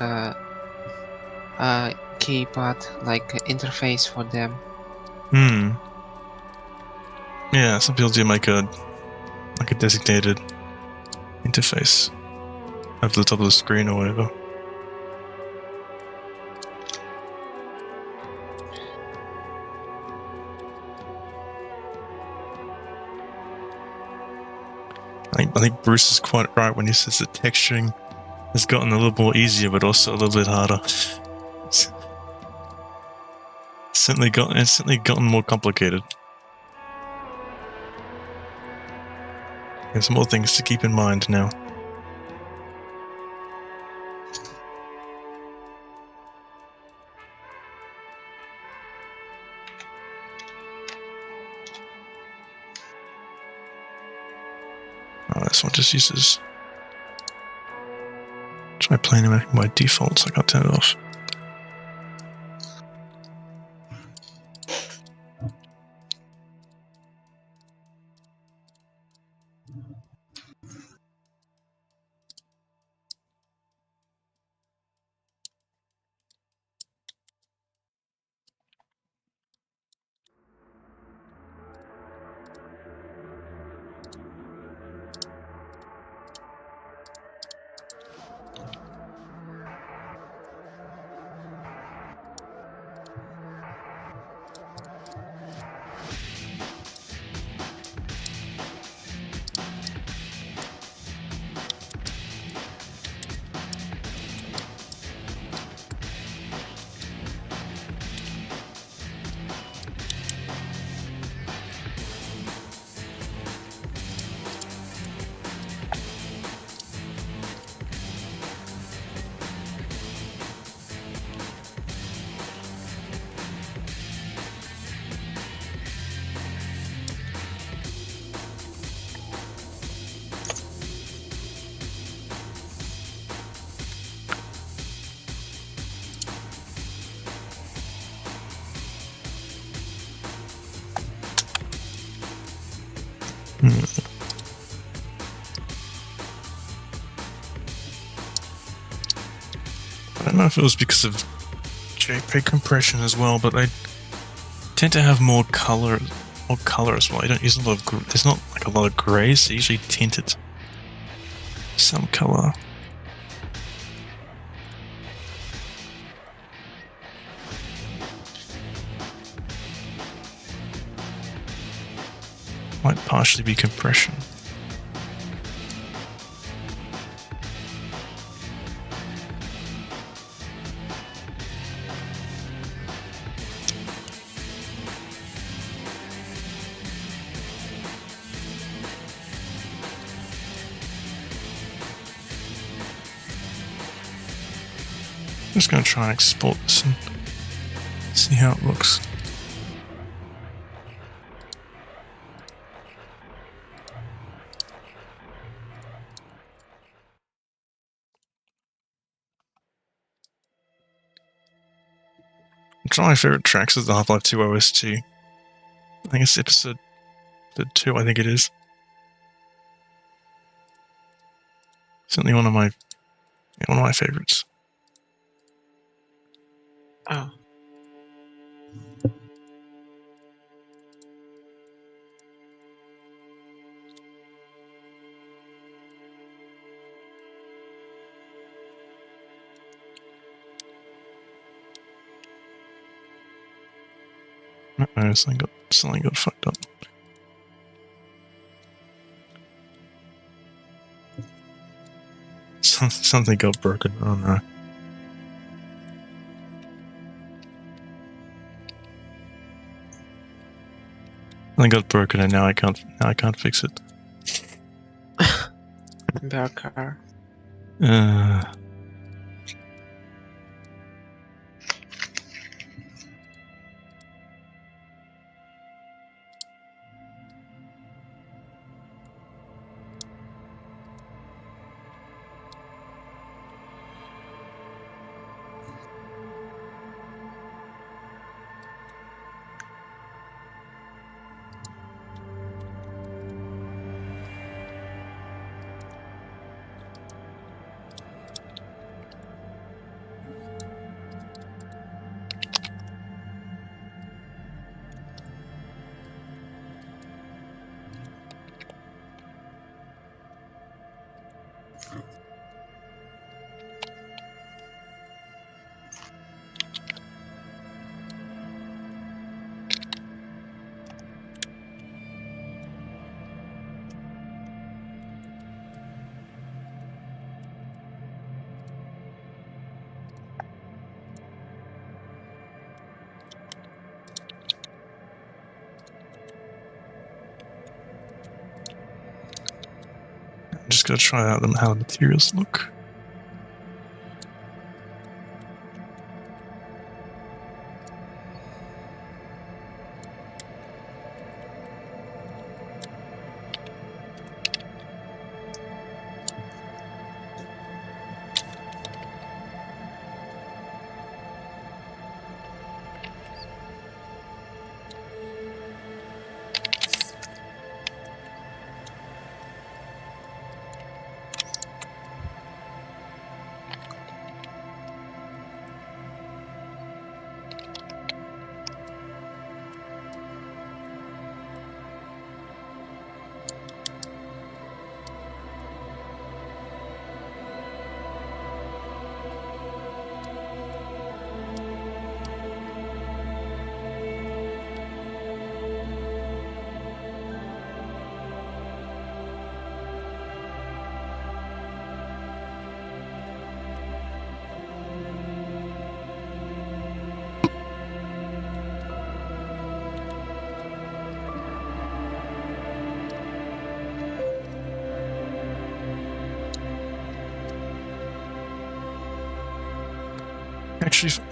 S2: keypad, like interface for them.
S1: Hmm. Yeah, some people do make a designated interface over the top of the screen or whatever. I think Bruce is quite right when he says that texturing has gotten a little more easier, but also a little bit harder. It's certainly gotten more complicated. There's more things to keep in mind now. Oh, this one just uses. Try playing it by default, so I can't turn it off. I don't know if it was because of JPEG compression as well, but I tend to have more color as well. I don't use a lot of there's not like a lot of grays. They're usually tinted some color. Might partially be compression. I'm just going to try and export this and see how it looks. One of my favorite tracks is the Half-Life 2 OST. I think it's episode 2, I think it is. Certainly one of my favorites.
S2: Oh.
S1: Uh-oh, something got fucked up. Something got broken. Oh no. Something got broken and now I can't fix it.
S2: Burger.
S1: I'm just gonna try out how the materials look.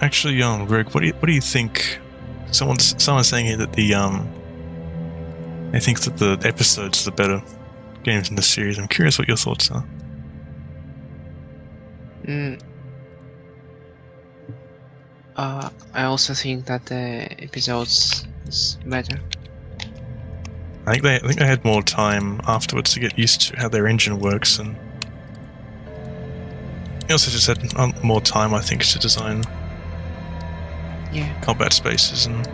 S1: Actually, Greg, what do you think? Someone's saying here that they think that the episodes are the better games in the series. I'm curious what your thoughts are.
S2: I also think that the episodes is better.
S1: I think they had more time afterwards to get used to how their engine works, and they also just had more time, I think, to design combat spaces and.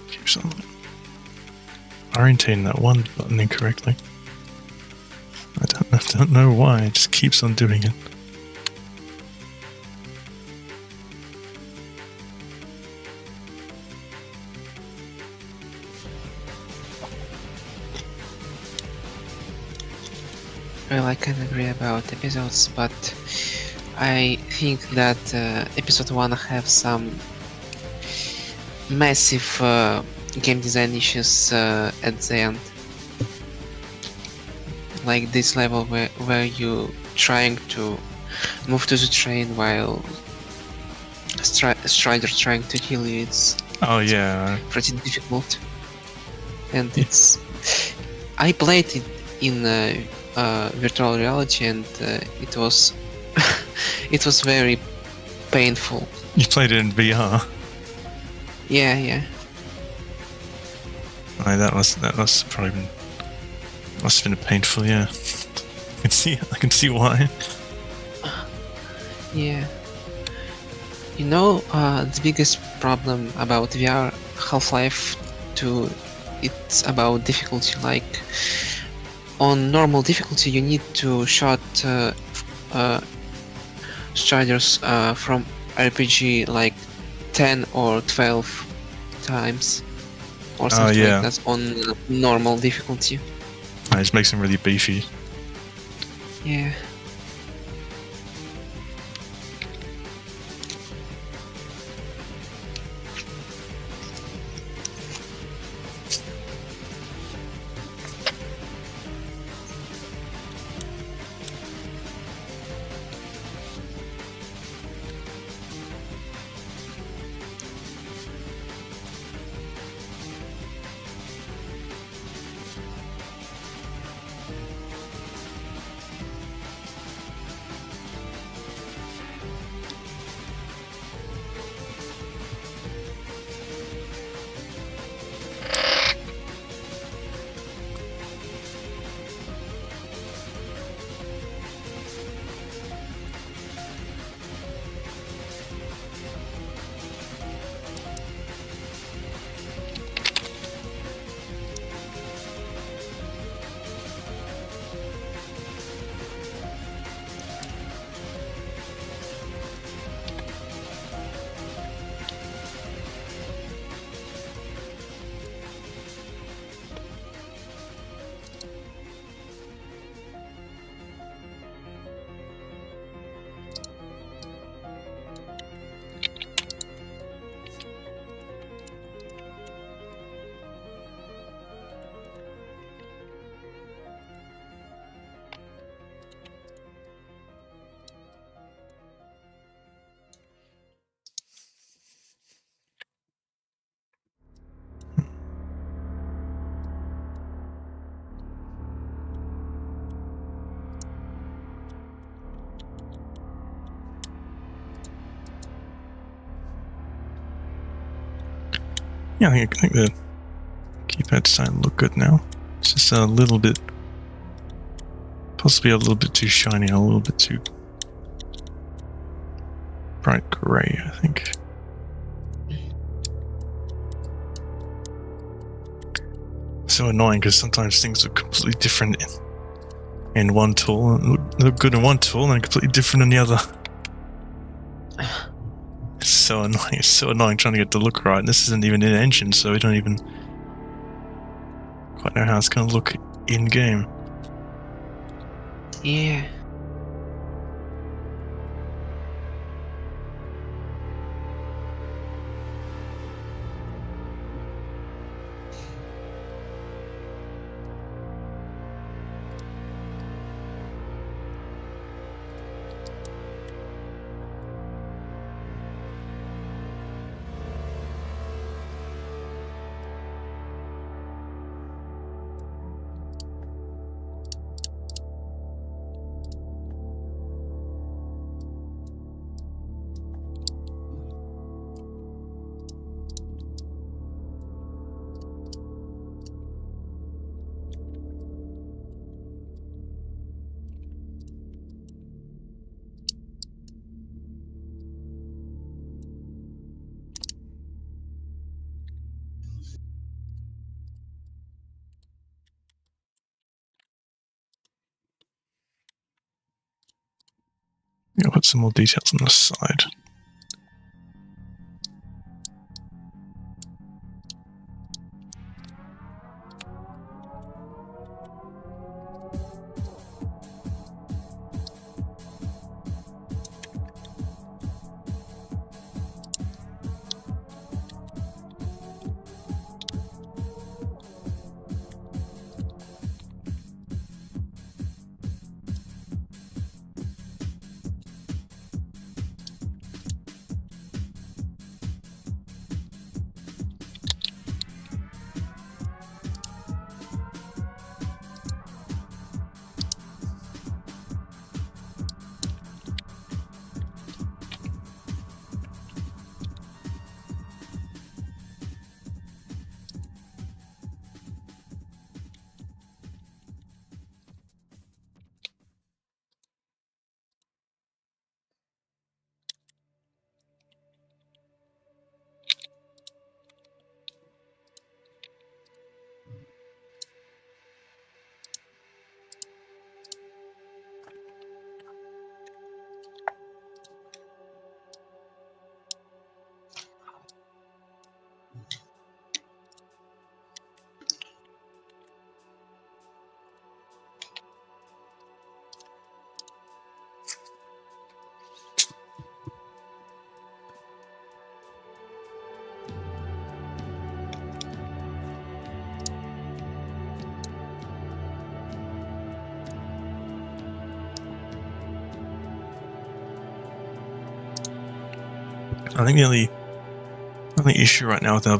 S1: Keeps on orientating that one button incorrectly. I don't know why, it just keeps on doing it.
S2: Well, I can agree about episodes, but I think that episode 1 have some massive game design issues at the end. Like this level where you trying to move to the train while Strider trying to kill you. It's pretty difficult, and it's. I played it in virtual reality, and it was it was very painful.
S1: You played it in VR.
S2: Yeah.
S1: That must probably been. Must have been painful, yeah. I can see why.
S2: Yeah. You know, the biggest problem about VR Half-Life 2, it's about difficulty. Like, on normal difficulty, you need to shot striders from RPG like 10 or 12 times, or something like that on normal difficulty.
S1: It just makes them really beefy.
S2: Yeah.
S1: Yeah, I think the keypad's starting to look good now. It's just a little bit, possibly a little bit too shiny, a little bit too bright grey, I think. So annoying because sometimes things look completely different in one tool, and look good in one tool and completely different in the other. It's so annoying. It's so annoying trying to get the look right. This isn't even in engine, so we don't even quite know how it's going to look in game.
S2: Yeah.
S1: I'll put some more details on the side. I think the only issue right now with our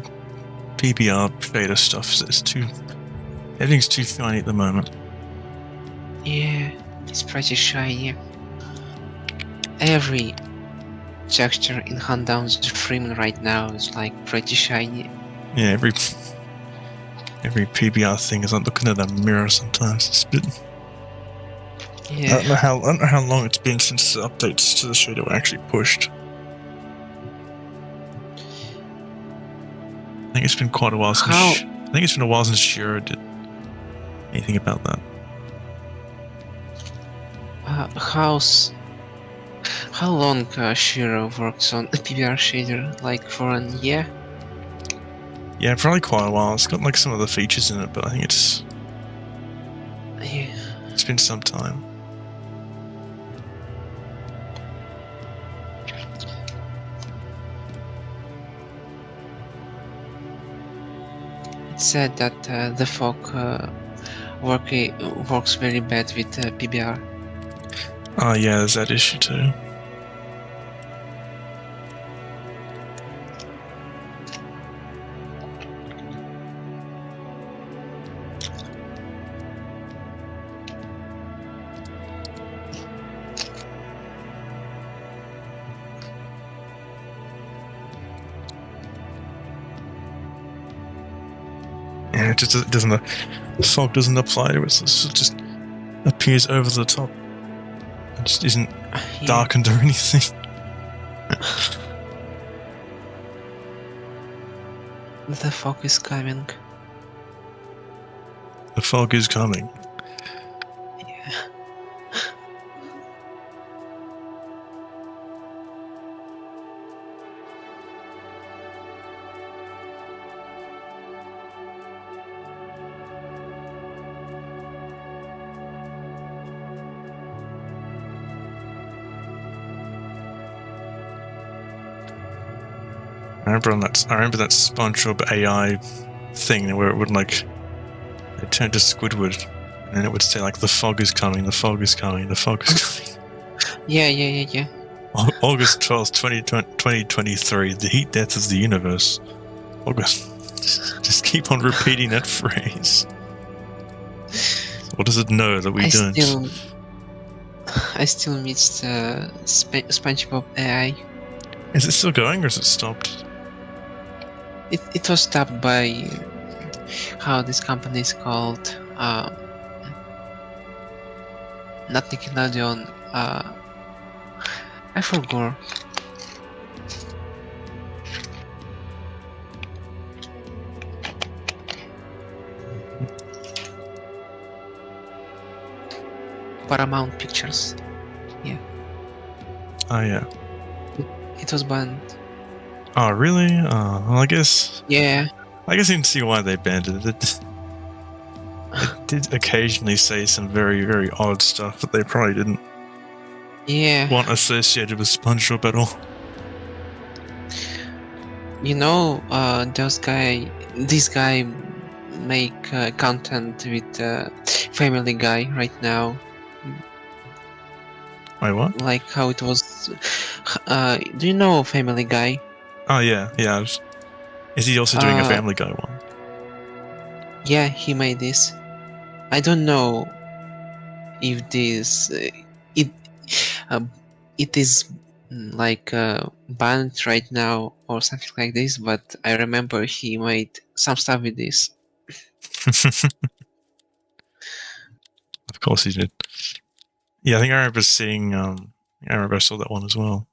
S1: PBR beta stuff is everything's too shiny at the moment.
S2: Yeah, it's pretty shiny. Every texture in Handdown's Freeman right now is like pretty shiny.
S1: Yeah, every PBR thing is like looking at a mirror sometimes. It's a bit.
S2: Yeah.
S1: I don't know how long it's been since the updates to the shader were actually pushed. I think it's been quite a while since. I think it's been a while since Shiro did anything about that.
S2: How long Shiro works on a PBR shader? Like for a year?
S1: Yeah, probably quite a while. It's got like some of the features in it, but I think it's been some time.
S2: It said that the fog works very bad with PBR.
S1: Oh yeah, there's that issue too. Yeah, it just doesn't. The fog doesn't apply to it. So it just appears over the top. It just isn't darkened or anything.
S2: The fog is coming.
S1: The fog is coming.
S2: Yeah.
S1: I remember that SpongeBob AI thing where it would it turned to Squidward, and then it would say the fog is coming, the fog is coming, the fog is coming.
S2: Yeah.
S1: August 12th, 2023, the heat death of the universe. August. Just keep on repeating that phrase. What does it know that we don't?
S2: I still missed SpongeBob AI.
S1: Is it still going or is it stopped?
S2: It was stopped by how this company is called. Not Nickelodeon. I forgot. Paramount Pictures. Yeah.
S1: Oh yeah.
S2: It was banned.
S1: Oh really? Well, I guess.
S2: Yeah.
S1: I guess you can see why they banned it. It did occasionally say some very, very odd stuff that they probably didn't want associated with SpongeBob at all.
S2: You know, this guy make content with Family Guy right now.
S1: Wait, what?
S2: Like how it was. Do you know Family Guy?
S1: Oh yeah. Is he also doing a Family Guy one?
S2: Yeah, he made this. I don't know if this it is banned right now or something like this, but I remember he made some stuff with this.
S1: Of course he did. Yeah, I think I remember seeing. I remember I saw that one as well.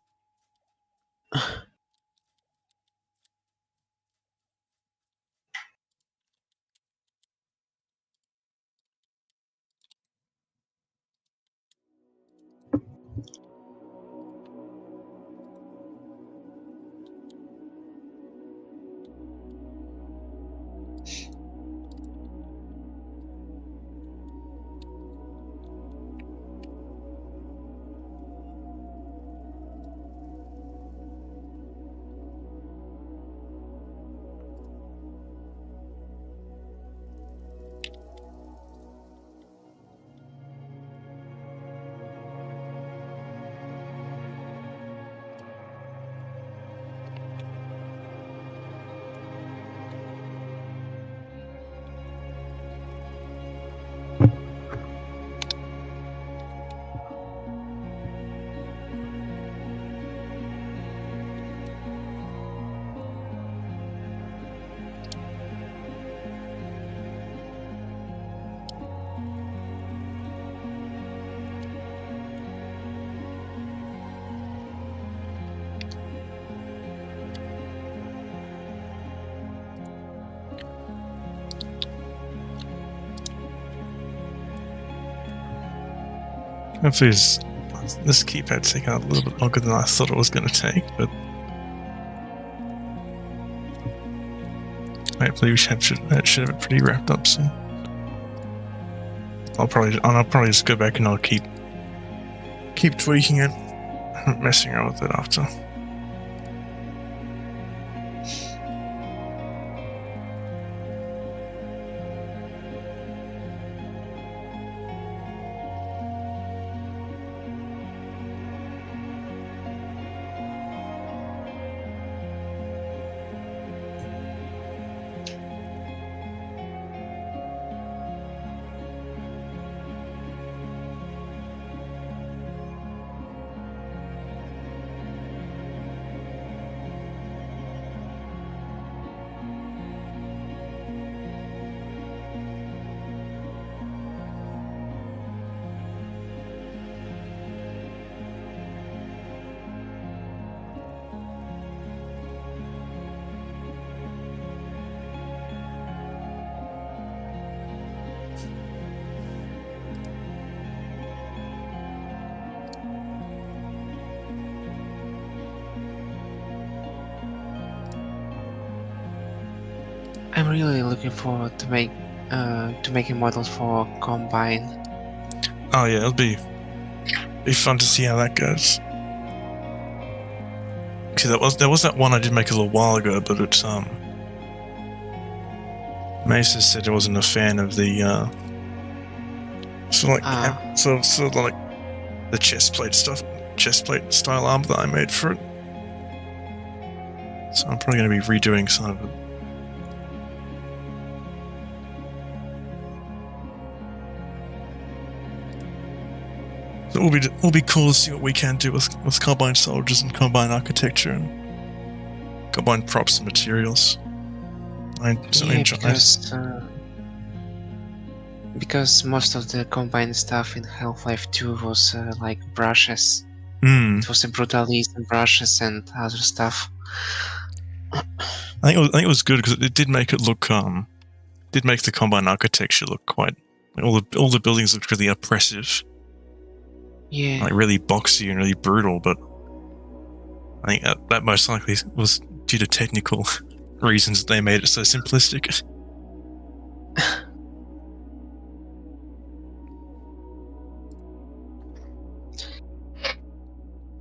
S1: Hopefully this keypad's taking a little bit longer than I thought it was going to take, but hopefully that should have it pretty wrapped up soon. I'll probably just go back and I'll keep tweaking it, messing around with it after.
S2: I'm really looking forward to making models for Combine.
S1: Oh yeah, it'll be fun to see how that goes. Because there was that one I did make a little while ago, but it Mesa said he wasn't a fan of the sort of like the chest plate style arm that I made for it. So I'm probably going to be redoing some of it. So it'll be cool to see what we can do with Combine soldiers and Combine architecture and Combine props and materials. I certainly enjoy that.
S2: Because most of the Combine stuff in Half-Life 2 was like brushes.
S1: Mm.
S2: It was a brutalism and brushes and other stuff.
S1: I think it was good because it did make it look did make the Combine architecture look quite all the buildings looked really oppressive.
S2: Yeah.
S1: Like really boxy and really brutal, but I think that most likely was due to technical reasons that they made it so simplistic.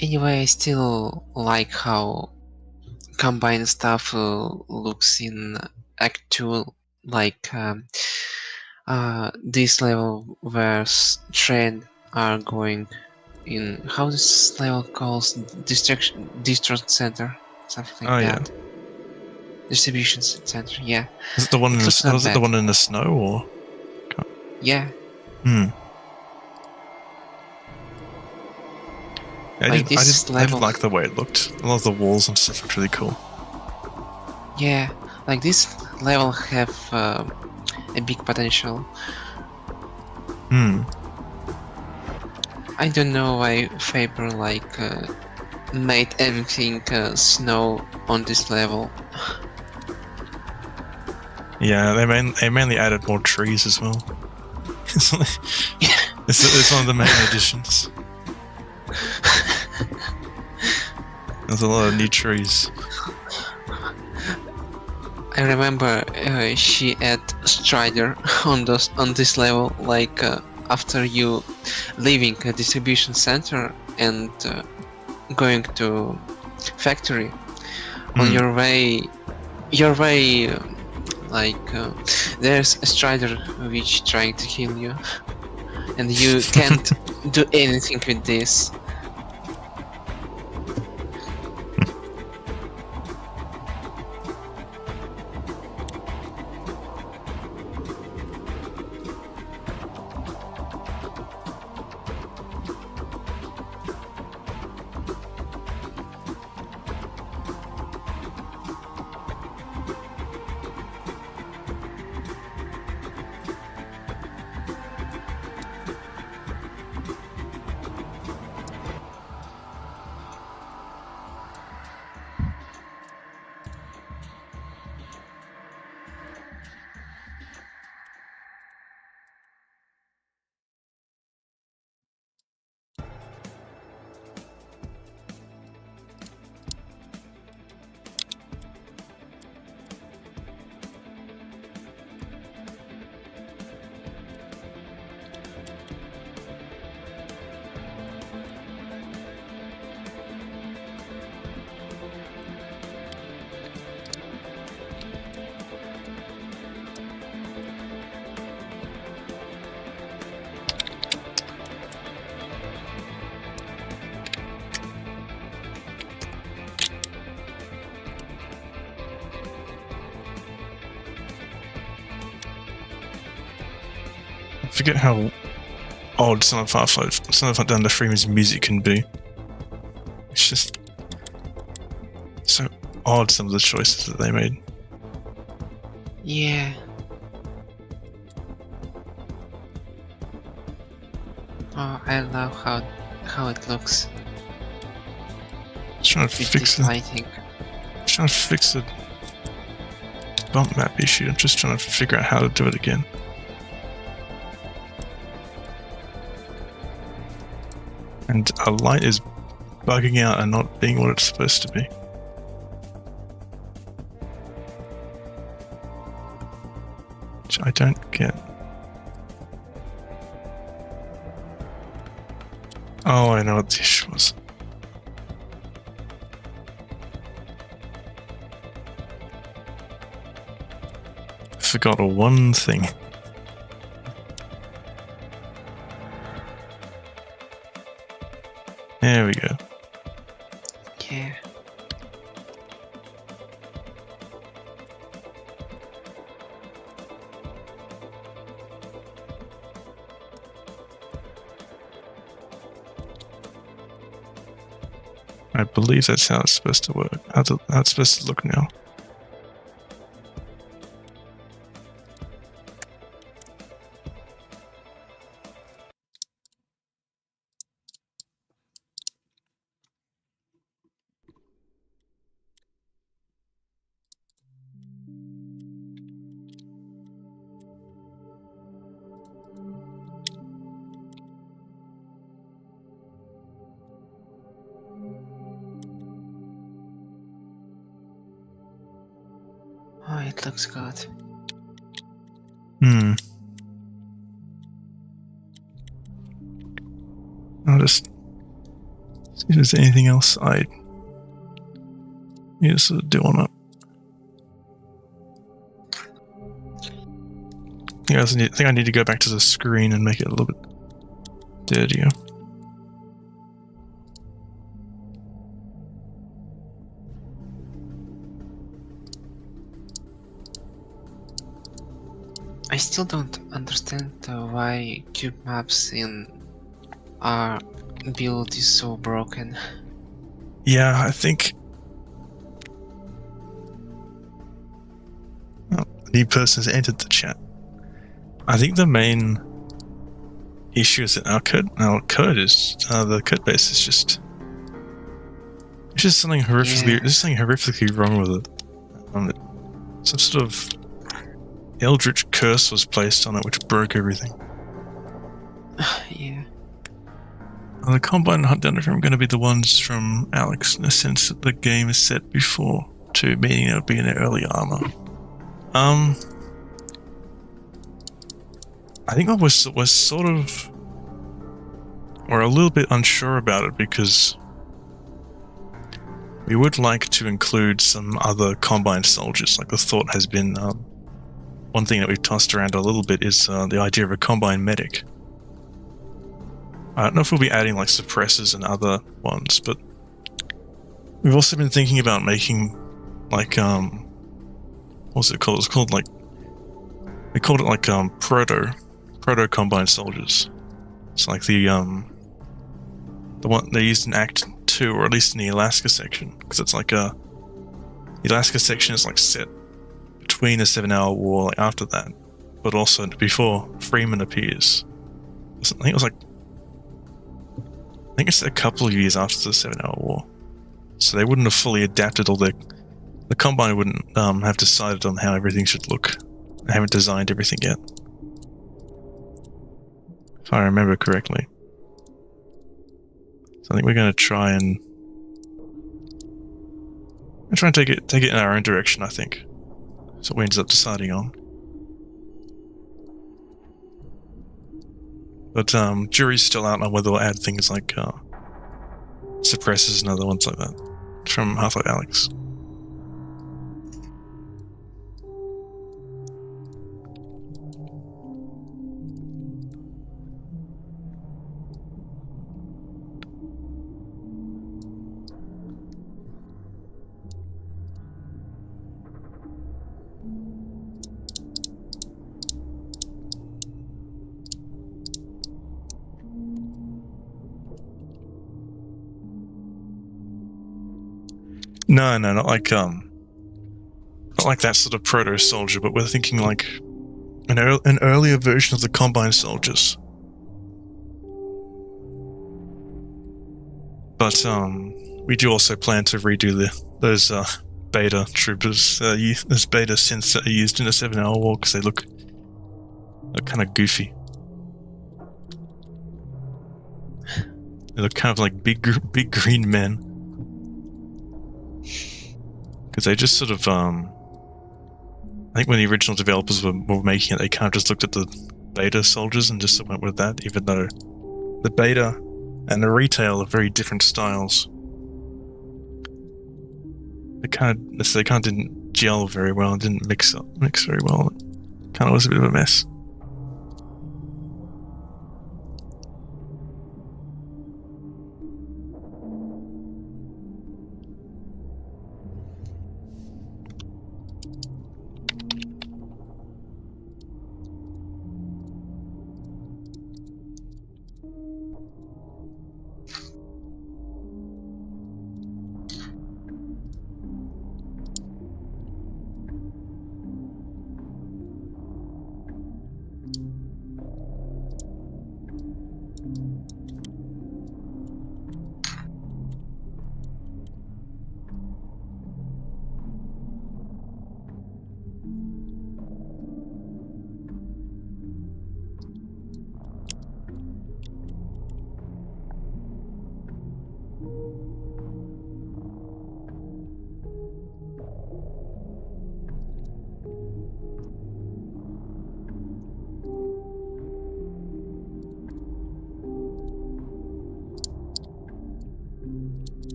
S2: Anyway, I still like how Combine stuff looks in Act 2, like this level where Shred are going in, how this level calls, distribution center, something like that. Yeah. Distribution center, yeah.
S1: Is it the one the one in the snow or?
S2: Yeah.
S1: Hmm. I did like the way it looked. A lot of the walls and stuff looked really cool.
S2: Yeah, like this level have a big potential.
S1: Hmm.
S2: I don't know why Faber made everything snow on this level.
S1: Yeah, they mainly added more trees as well. It's one of the main additions. There's a lot of new trees.
S2: I remember she add Strider on this level, like after you leaving a distribution center and going to factory. On your way, there's a Strider which trying to kill you, and you can't do anything with this. I forget how odd some of Under Freeman's music can be. It's just so odd, some of the choices that they made. Yeah. Oh, I love how it looks.
S1: Just trying to fix lighting. Trying to fix the bump map issue. I'm just trying to figure out how to do it again. And a light is bugging out and not being what it's supposed to be. Which I don't get. Oh, I know what the issue was. Forgot one thing. There we go.
S2: Yeah.
S1: I believe that's how it's supposed to work. How it's supposed to look now.
S2: Oh, it looks good.
S1: I'll just see if there's anything else I need to do on it. Yeah, I think I need to go back to the screen and make it a little bit dirtier.
S2: I still don't understand why cube maps in our build is so broken.
S1: Yeah, I think... Oh, a new person's entered the chat. I think the main issue is that our code is... the code base is just... It's just something horrifically... There's something horrifically wrong with it. Some sort of eldritch curse was placed on it which broke everything.
S2: Yeah.
S1: The Combine and Hunt Down are going to be the ones from Alex, in the sense that the game is set before, to meaning it would be in their early armor. I think we're sort of... We're a little bit unsure about it because we would like to include some other Combine soldiers. Like the thought has been... one thing that we've tossed around a little bit is the idea of a Combine medic. I don't know if we'll be adding like suppressors and other ones, but we've also been thinking about making like what's it called? It's called like we called it like proto Combine soldiers. It's like the one they used in Act 2, or at least in the Alaska section, because it's like the Alaska section is like set between the 7-hour war, like after that, but also before Freeman appears. I think it was like I think it's a couple of years after the 7-hour war. So they wouldn't have fully adapted all the Combine wouldn't have decided on how everything should look. They haven't designed everything yet, if I remember correctly. So I think we're going to try and take it in our own direction, I think. That's what we ended up deciding on. But jury's still out on whether we'll add things like suppressors and other ones like that from Half-Life Alyx. No, not like that sort of proto soldier, but we're thinking like an earlier version of the Combine soldiers. But we do also plan to redo those beta troopers, those beta synths that are used in the 7-hour war, because they look kind of goofy. They look kind of like big green men. Because they just sort of I think when the original developers were making it, they kind of just looked at the beta soldiers and just went with that, even though the beta and the retail are very different styles. They kind of didn't gel very well, didn't mix very well. It kind of was a bit of a mess.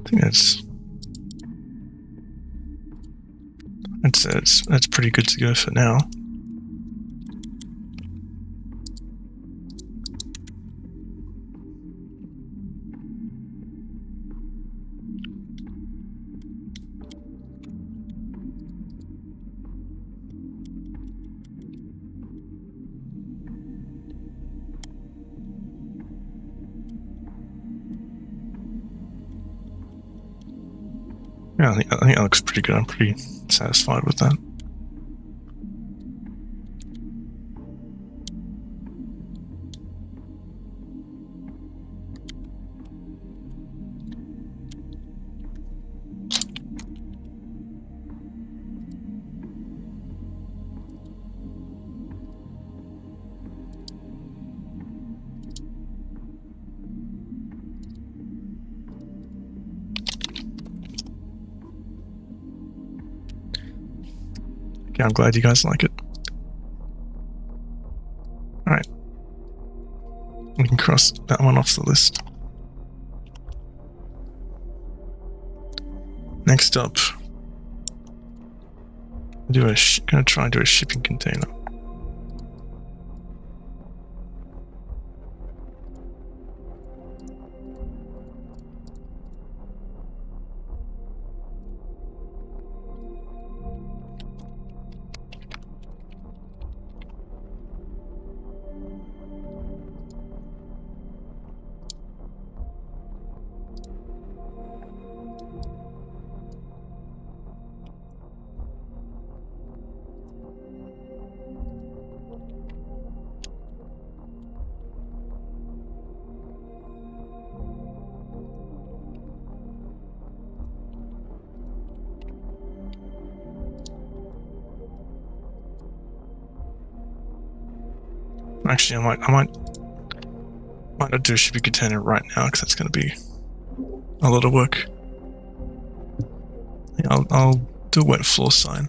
S1: I think that's pretty good to go for now. Yeah, I think that looks pretty good. I'm pretty satisfied with that. Yeah, I'm glad you guys like it. Alright. We can cross that one off the list. Next up, gonna try and do a shipping container. Actually, I might not do a shipping container right now because that's going to be a lot of work. Yeah, I'll do a wet floor sign.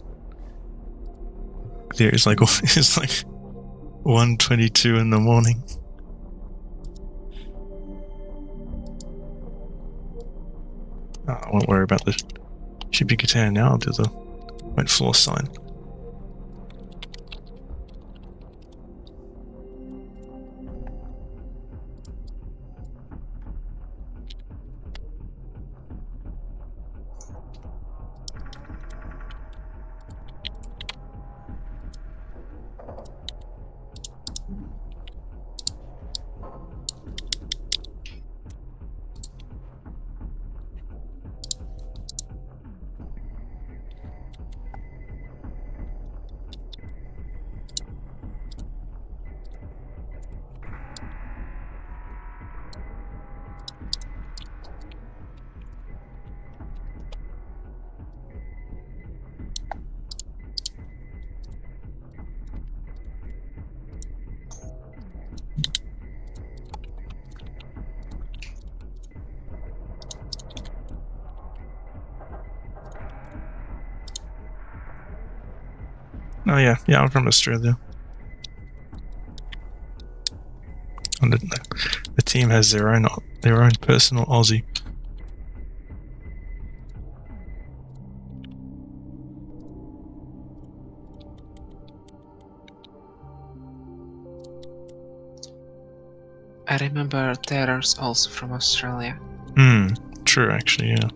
S1: There it's like 1:22 in the morning. I won't worry about the shipping container now. I'll do the wet floor sign. Oh yeah, I'm from Australia. And the team has their own personal Aussie.
S2: I remember Terror's also from Australia.
S1: True actually, yeah.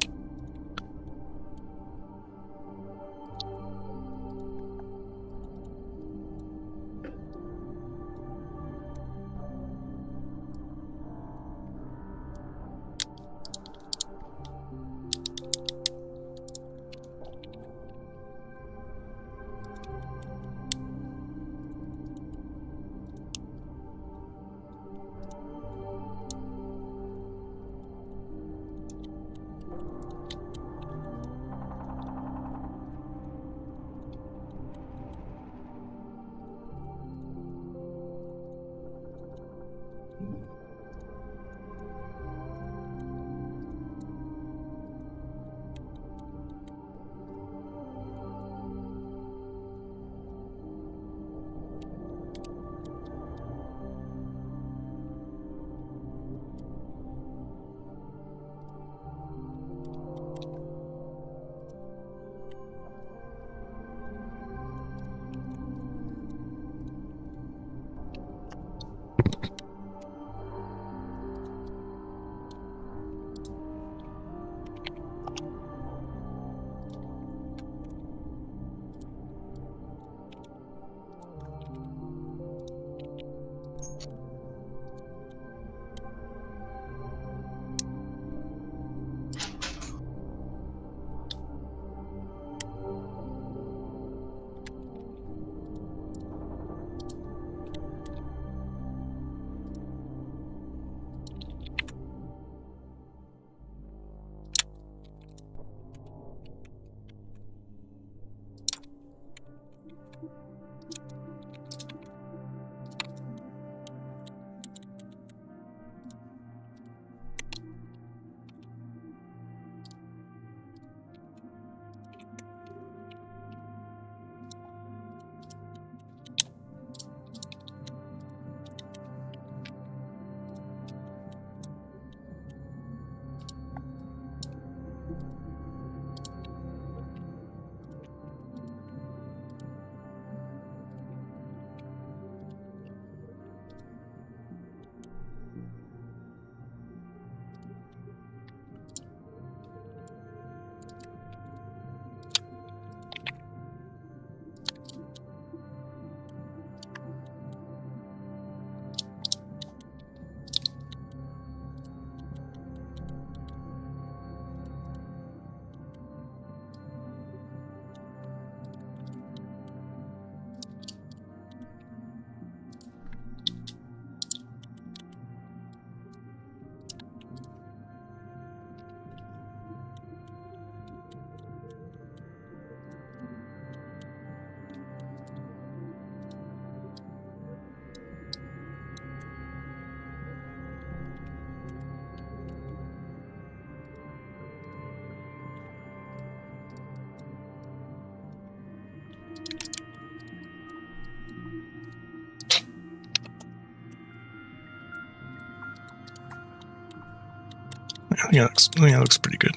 S1: I think that looks pretty good.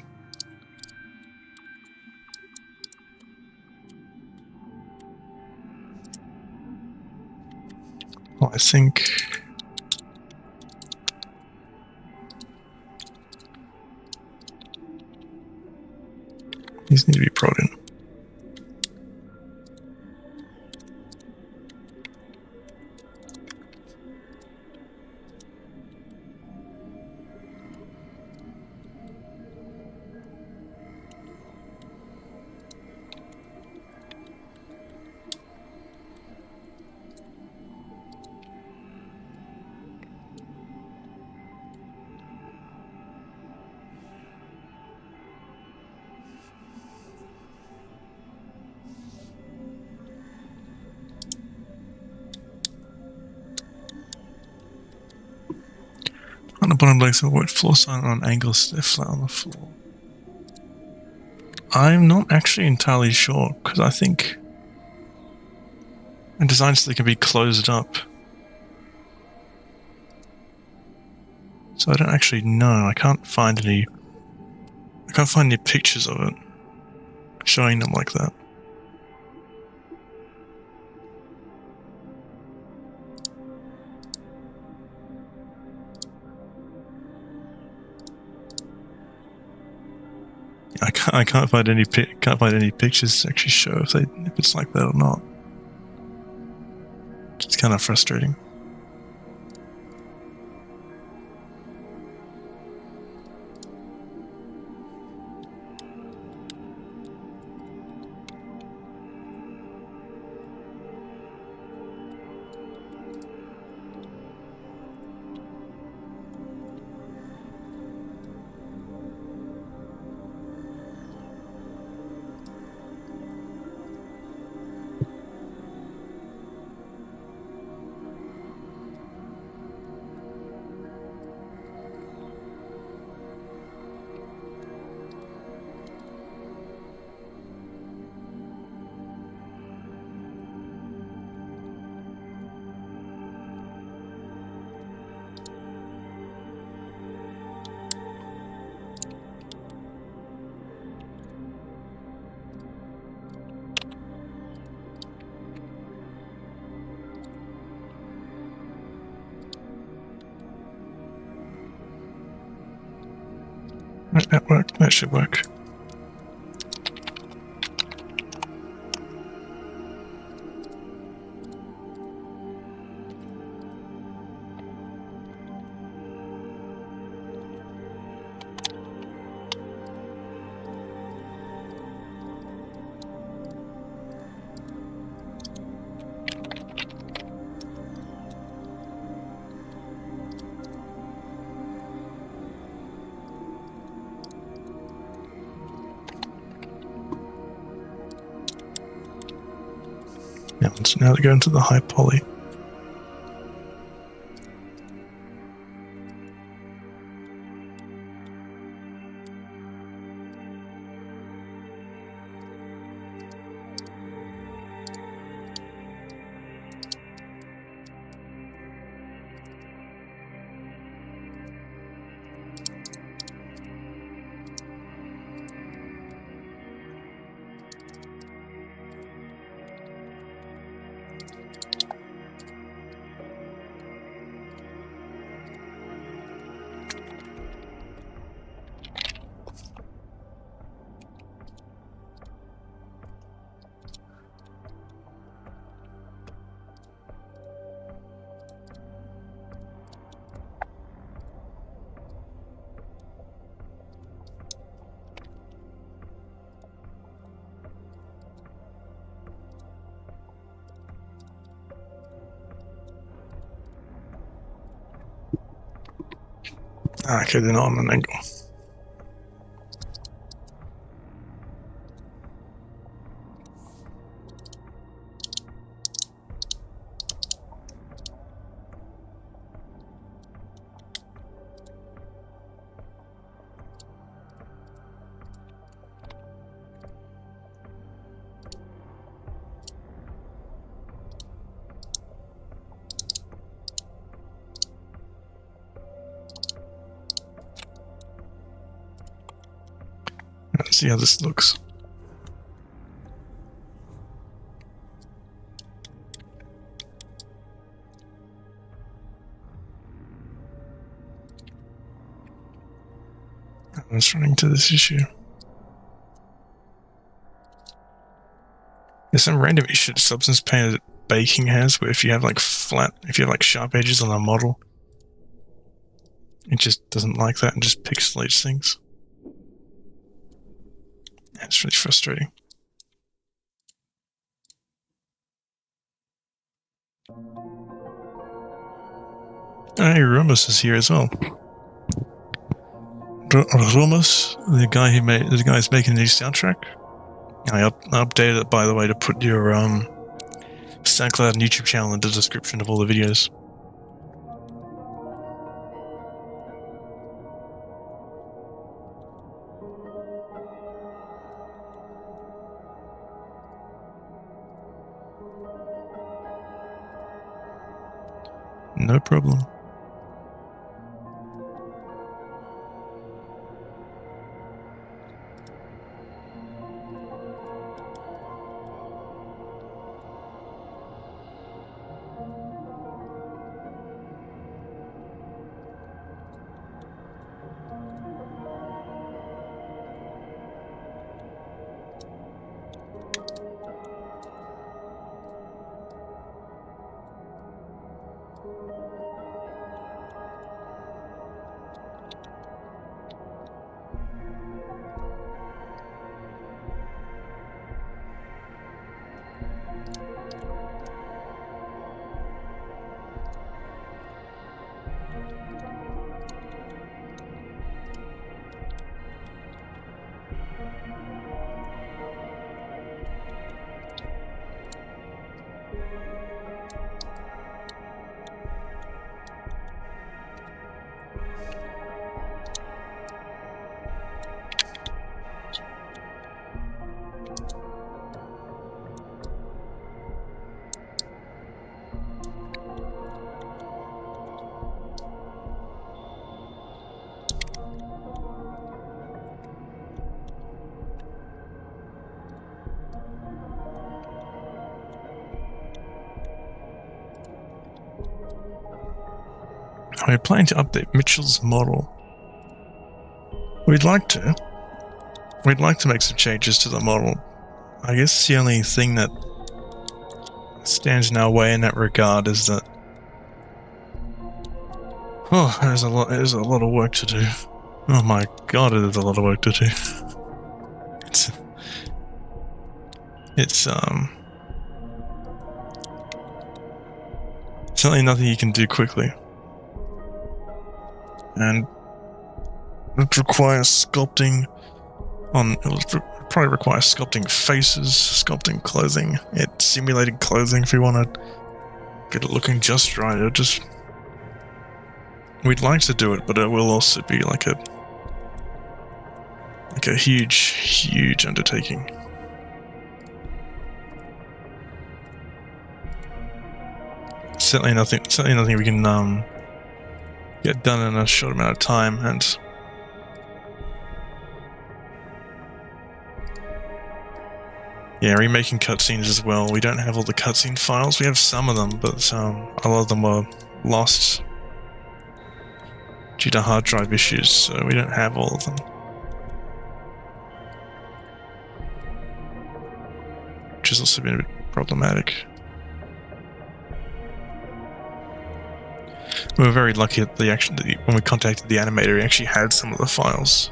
S1: Well, I think these need to be brought in. On the bottom legs of a wet floor sign on angles, they're flat on the floor. I'm not actually entirely sure, because I think and designed so they can be closed up. So I don't actually know. I can't find any pictures of it showing them like that. I can't find any pictures to actually show if it's like that or not. It's kind of frustrating. That worked. That should work. Yeah, so now they go into the high poly. Okay, they're not on an angle. Let's see how this looks. Let's run into this issue. There's some random issue that Substance Painter baking has, where if you have like sharp edges on a model, it just doesn't like that and just pixelates things. It's really frustrating. Hey, Rumus is here as well. Rumus, the guy's making the new soundtrack. I updated it, by the way, to put your SoundCloud and YouTube channel in the description of all the videos. No problem. We're planning to update Mitchell's model. We'd like to make some changes to the model. I guess the only thing that stands in our way in that regard is that there's a lot of work to do. Oh my god, there's a lot of work to do. It's certainly nothing you can do quickly. And it requires sculpting probably require sculpting faces, sculpting clothing, simulating clothing if we want to get it looking just right. We'd like to do it, but it will also be like a huge undertaking. Certainly nothing we can get done in a short amount of time, and yeah, remaking cutscenes as well. We don't have all the cutscene files. We have some of them, but a lot of them were lost due to hard drive issues, so we don't have all of them. Which has also been a bit problematic. We were very lucky that when we contacted the animator, he actually had some of the files.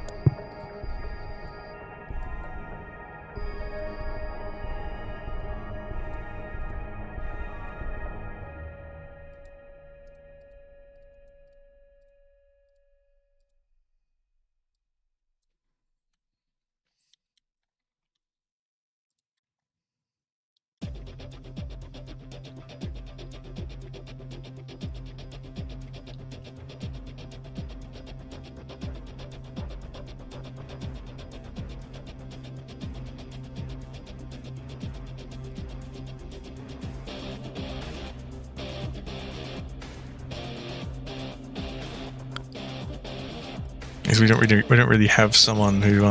S1: Because we don't really have someone who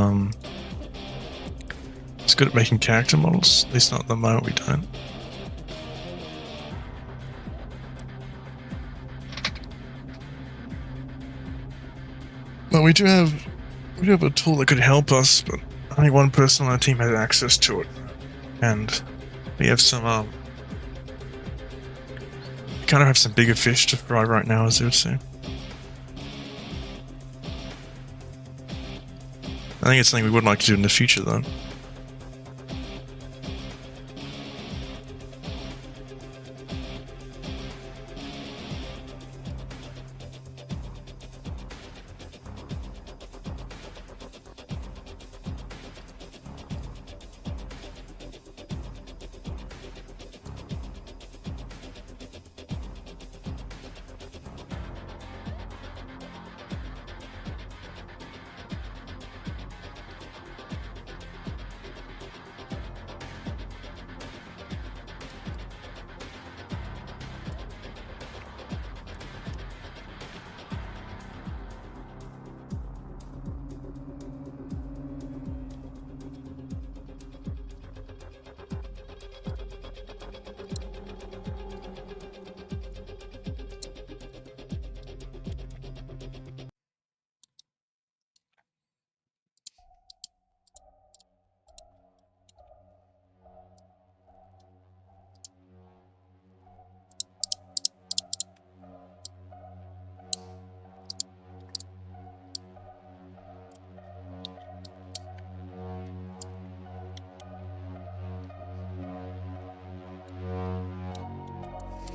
S1: is good at making character models. At least not at the moment. We don't. Well, we do have a tool that could help us, but only one person on our team has access to it, and we have some we kind of have some bigger fish to fry right now, as they would say. I think it's something we would like to do in the future, though.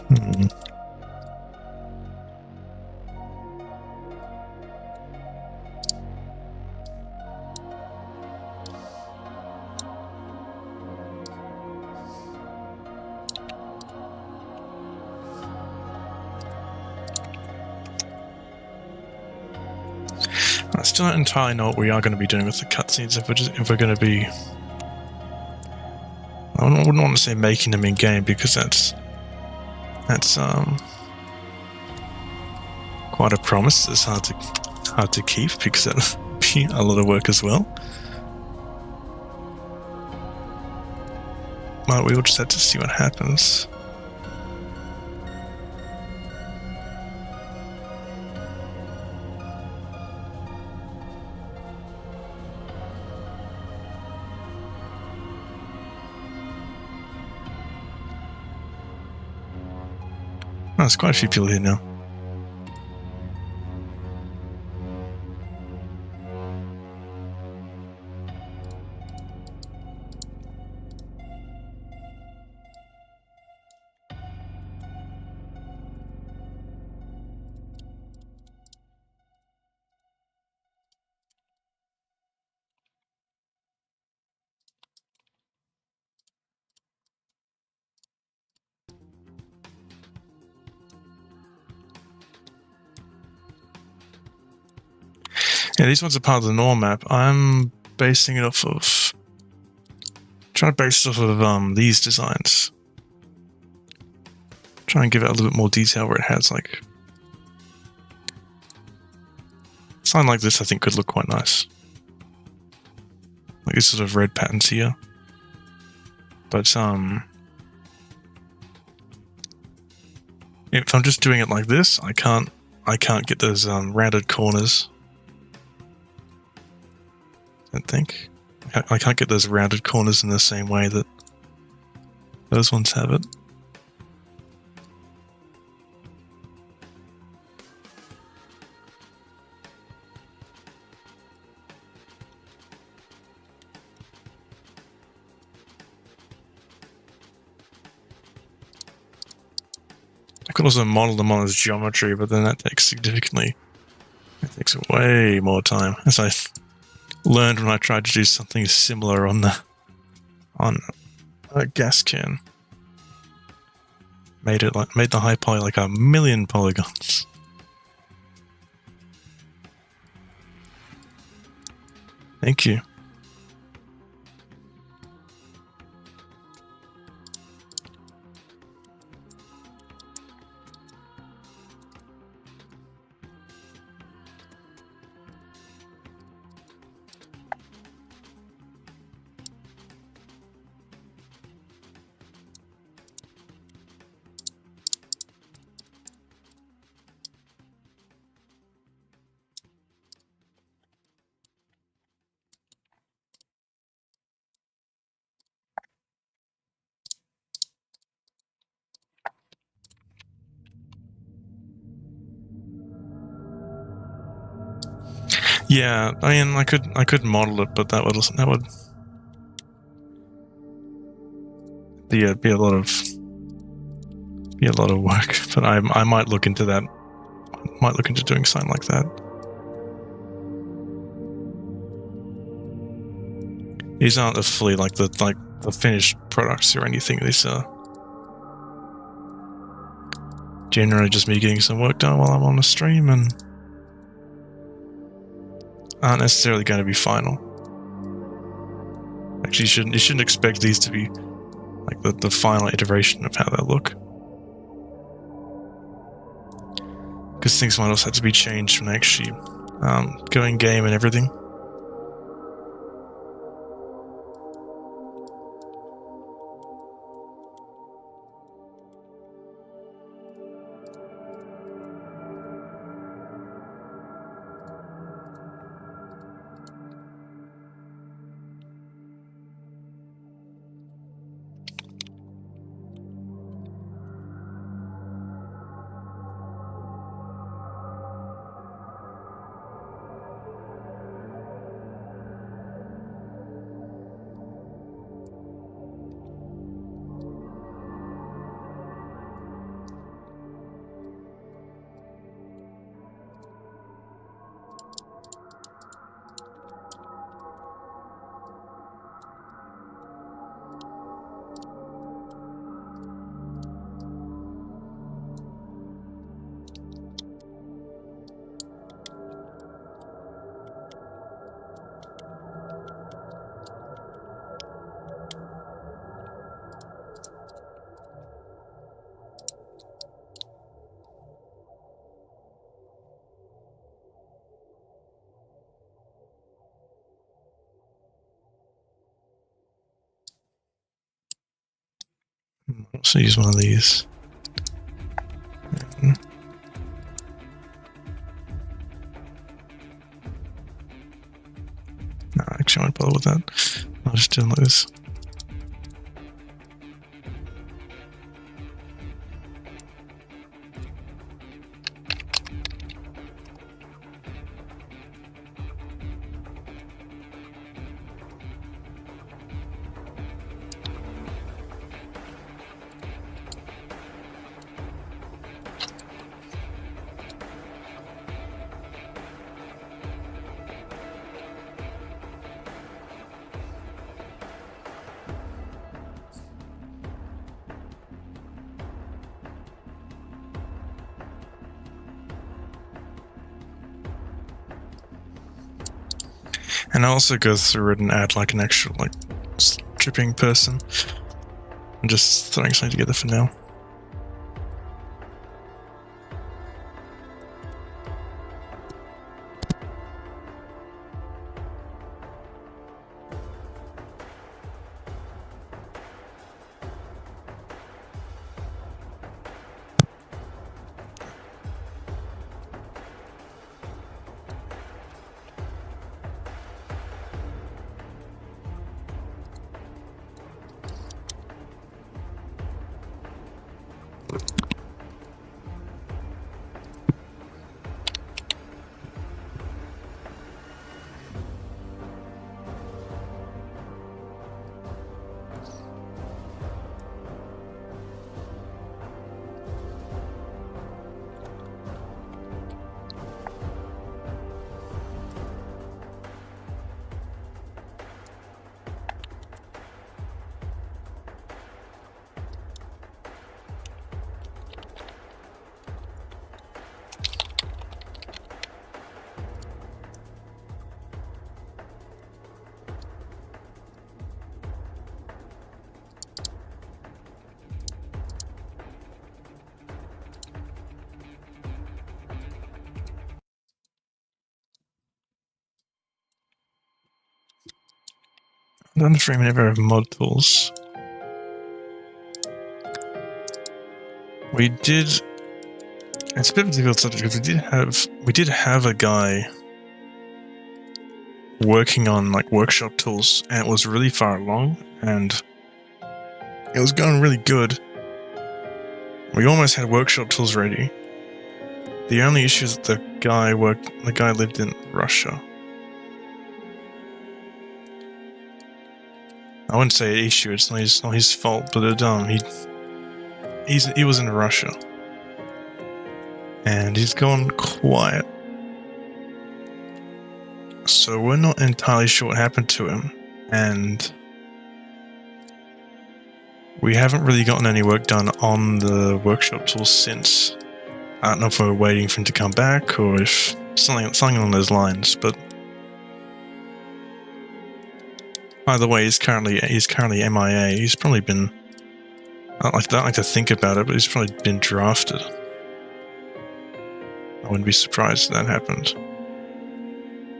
S1: Hmm. I still don't entirely know what we are going to be doing with the cutscenes. If we're going to be, I wouldn't want to say making them in game because that's quite a promise. It's hard to keep because that'll be a lot of work as well. But we'll just have to see what happens. Oh, there's quite a few people here now. Yeah, these ones are part of the norm map. I'm basing it off of... trying to base it off of these designs. Try and give it a little bit more detail where it has like... something like this I think could look quite nice. Like this sort of red patterns here. But if I'm just doing it like this, I can't get those rounded corners. I don't think. I can't get those rounded corners in the same way that those ones have it. I could also model them on as geometry, but then that takes way more time, as I learned when I tried to do something similar on a gas can. Made the high poly like 1,000,000 polygons. Thank you. Yeah, I mean, I could model it, but that would be a lot of work. But I might look into that. Might look into doing something like that. These aren't the fully like the finished products or anything. These are generally just me getting some work done while I'm on the stream and aren't necessarily going to be final. Actually, you shouldn't expect these to be like the final iteration of how they look, because things might also have to be changed when I actually go in game and everything. So use one of these. No, actually I won't bother with that. I'll just do this. And I'll also go through it and add like an extra like stripping person. I'm just throwing something together for now. None of Freeman ever have mod tools. We did. It's a bit of a difficult subject because we did have a guy working on like workshop tools, and it was really far along, and it was going really good. We almost had workshop tools ready. The only issue is that the guy lived in Russia. I wouldn't say issue, it's not his fault, but he was in Russia. And he's gone quiet. So we're not entirely sure what happened to him, and we haven't really gotten any work done on the workshop tools since. I don't know if we're waiting for him to come back or if something along those lines, but either way, he's currently MIA. He's probably been. I don't like to think about it, but he's probably been drafted. I wouldn't be surprised if that happened.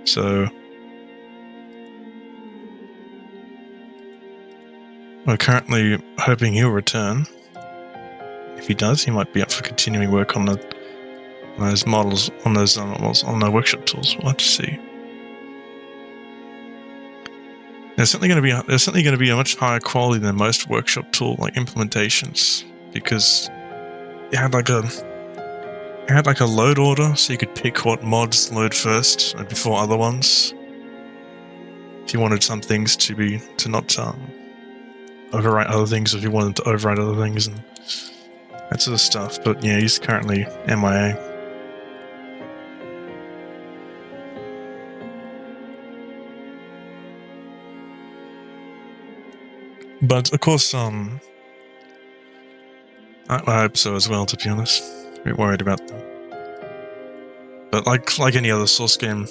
S1: So we're currently hoping he'll return. If he does, he might be up for continuing work on those models, on the workshop tools. We'll have to see. There's certainly going to be a much higher quality than most workshop tool like implementations, because it had like a load order, so you could pick what mods load first before other ones. If you wanted some things to not overwrite other things, if you wanted to overwrite other things and that sort of stuff. But yeah, he's currently MIA. But of course, I hope so as well, to be honest. A bit worried about them. But like any other source game,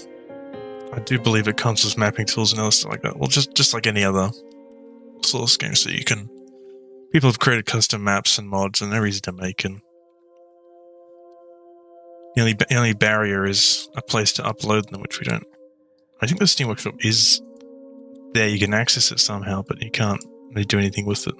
S1: I do believe it comes with mapping tools and other stuff like that. Well, just like any other source game, so people have created custom maps and mods, and they're easy to make, and the only barrier is a place to upload them, which we don't. I think the Steam Workshop is there, you can access it somehow, but you can't really do anything with it.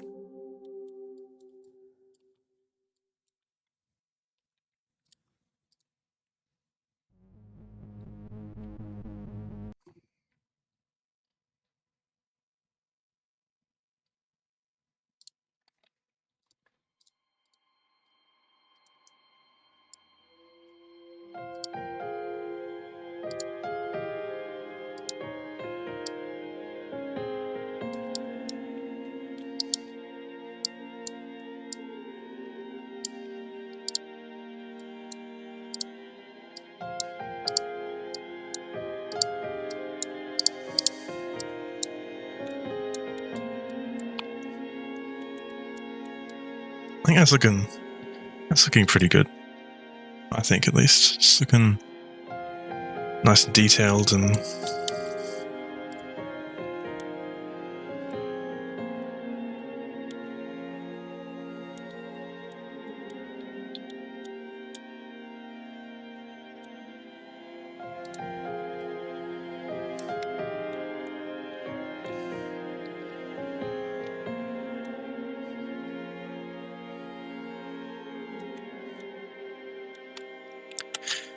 S1: I think that's looking pretty good. I think, at least. It's looking nice and detailed and...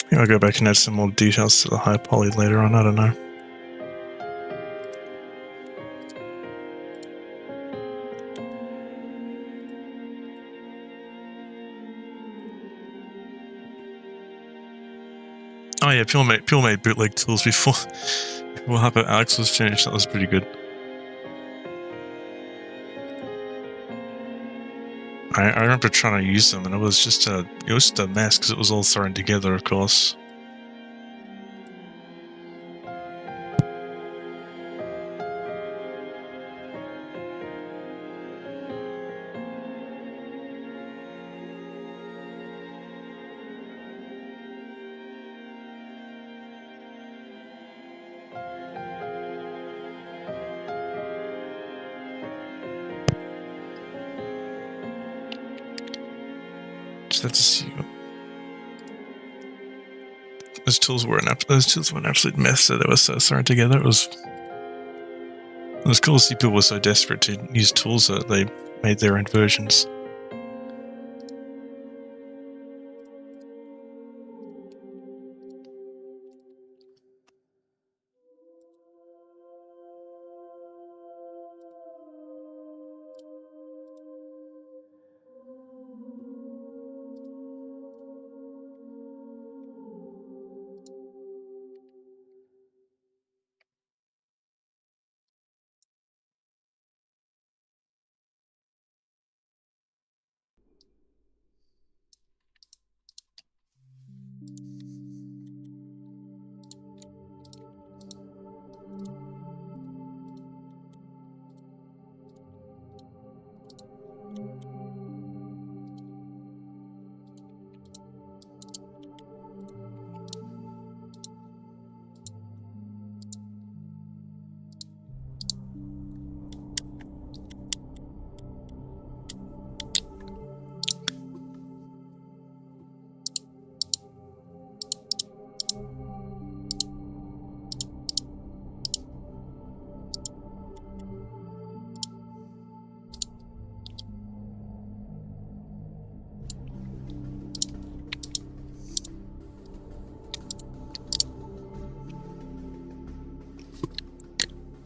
S1: Maybe I'll go back and add some more details to the high poly later on, I don't know. Oh yeah, people made bootleg tools before HyperAlex was finished. That was pretty good. I remember trying to use them, and it was just a mess because it was all thrown together, of course. Just have to see. Those tools were an absolute mess. So they were so thrown together. It was cool to see people were so desperate to use tools that they made their own versions.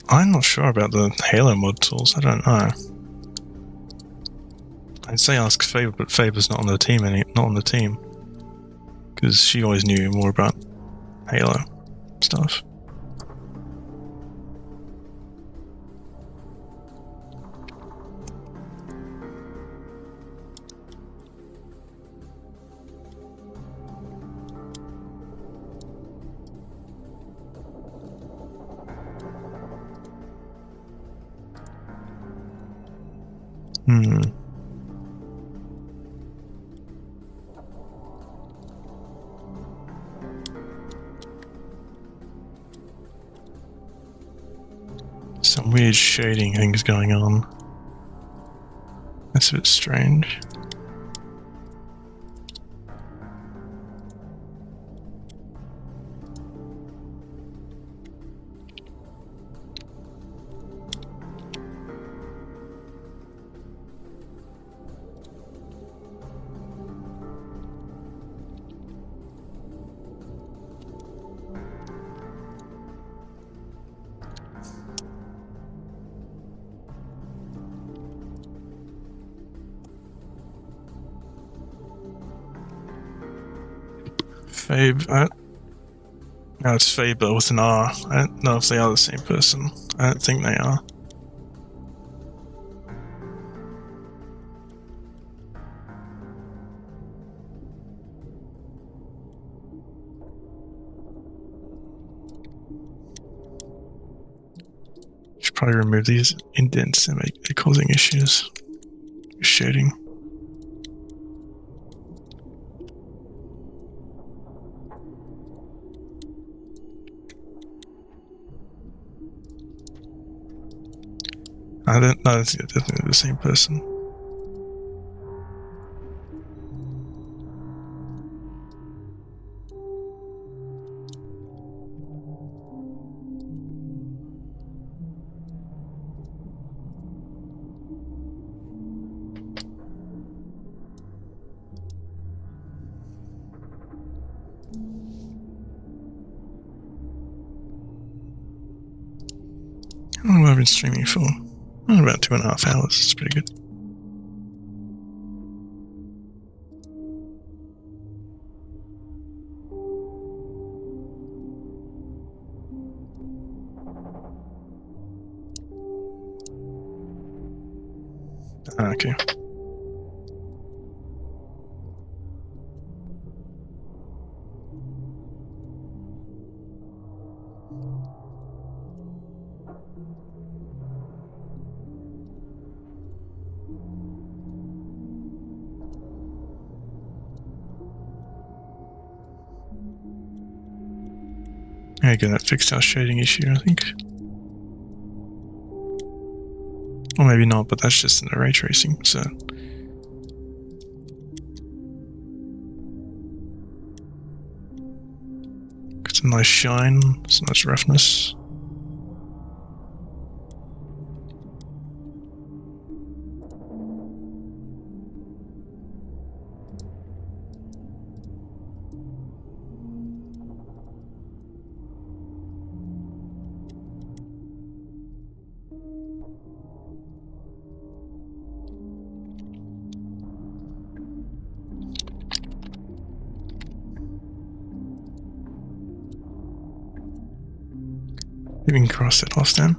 S1: I'm not sure about the Halo mod tools. I don't know. I'd say ask Faber, but Faber's not on the team because she always knew more about Halo stuff. Some weird shading things going on. That's a bit strange. No, it's Faber with an R. I don't know if they are the same person. I don't think they are. Should probably remove these indents and they're causing issues. Shading. I don't think they're definitely the same person. How long have I been streaming for? About 2.5 hours. It's pretty good. Okay. Okay, that fixed our shading issue, I think. Or maybe not, but that's just in the ray tracing, so. Got some nice shine, some nice roughness. We can cross it off then.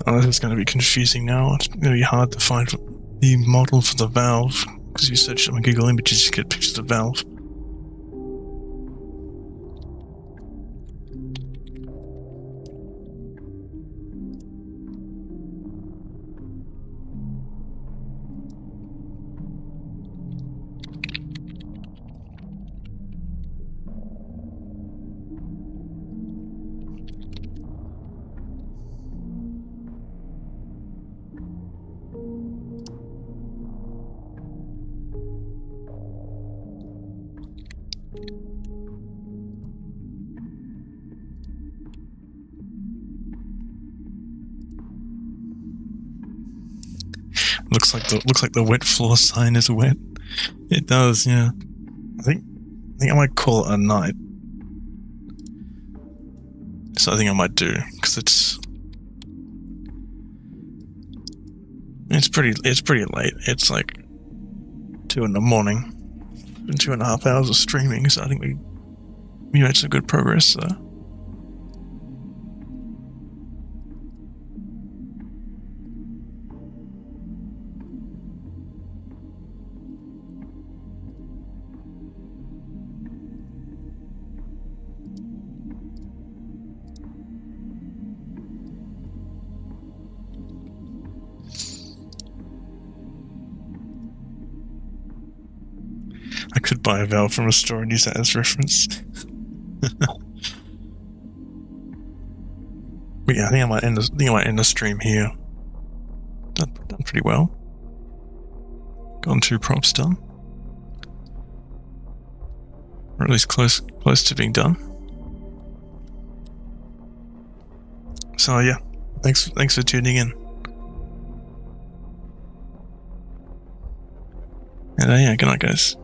S1: Oh, this is going to be confusing now. It's going to be hard to find the model for the valve, because you search on Google Images, you get pictures of the valve. Looks like the wet floor sign is wet. It does, yeah. I think I might call it a night. So I think I might do, because it's pretty late. It's like 2 in the morning. It's been 2.5 hours of streaming, so I think we made some good progress there. I could buy a valve from a store and use that as reference. But yeah, I think I might end the stream here. Done pretty well. Gone 2 props done. Or at least close to being done. So yeah, thanks for tuning in. And yeah, good night, guys.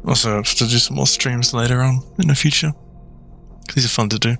S1: Also, I have to do some more streams later on in the future. These are fun to do.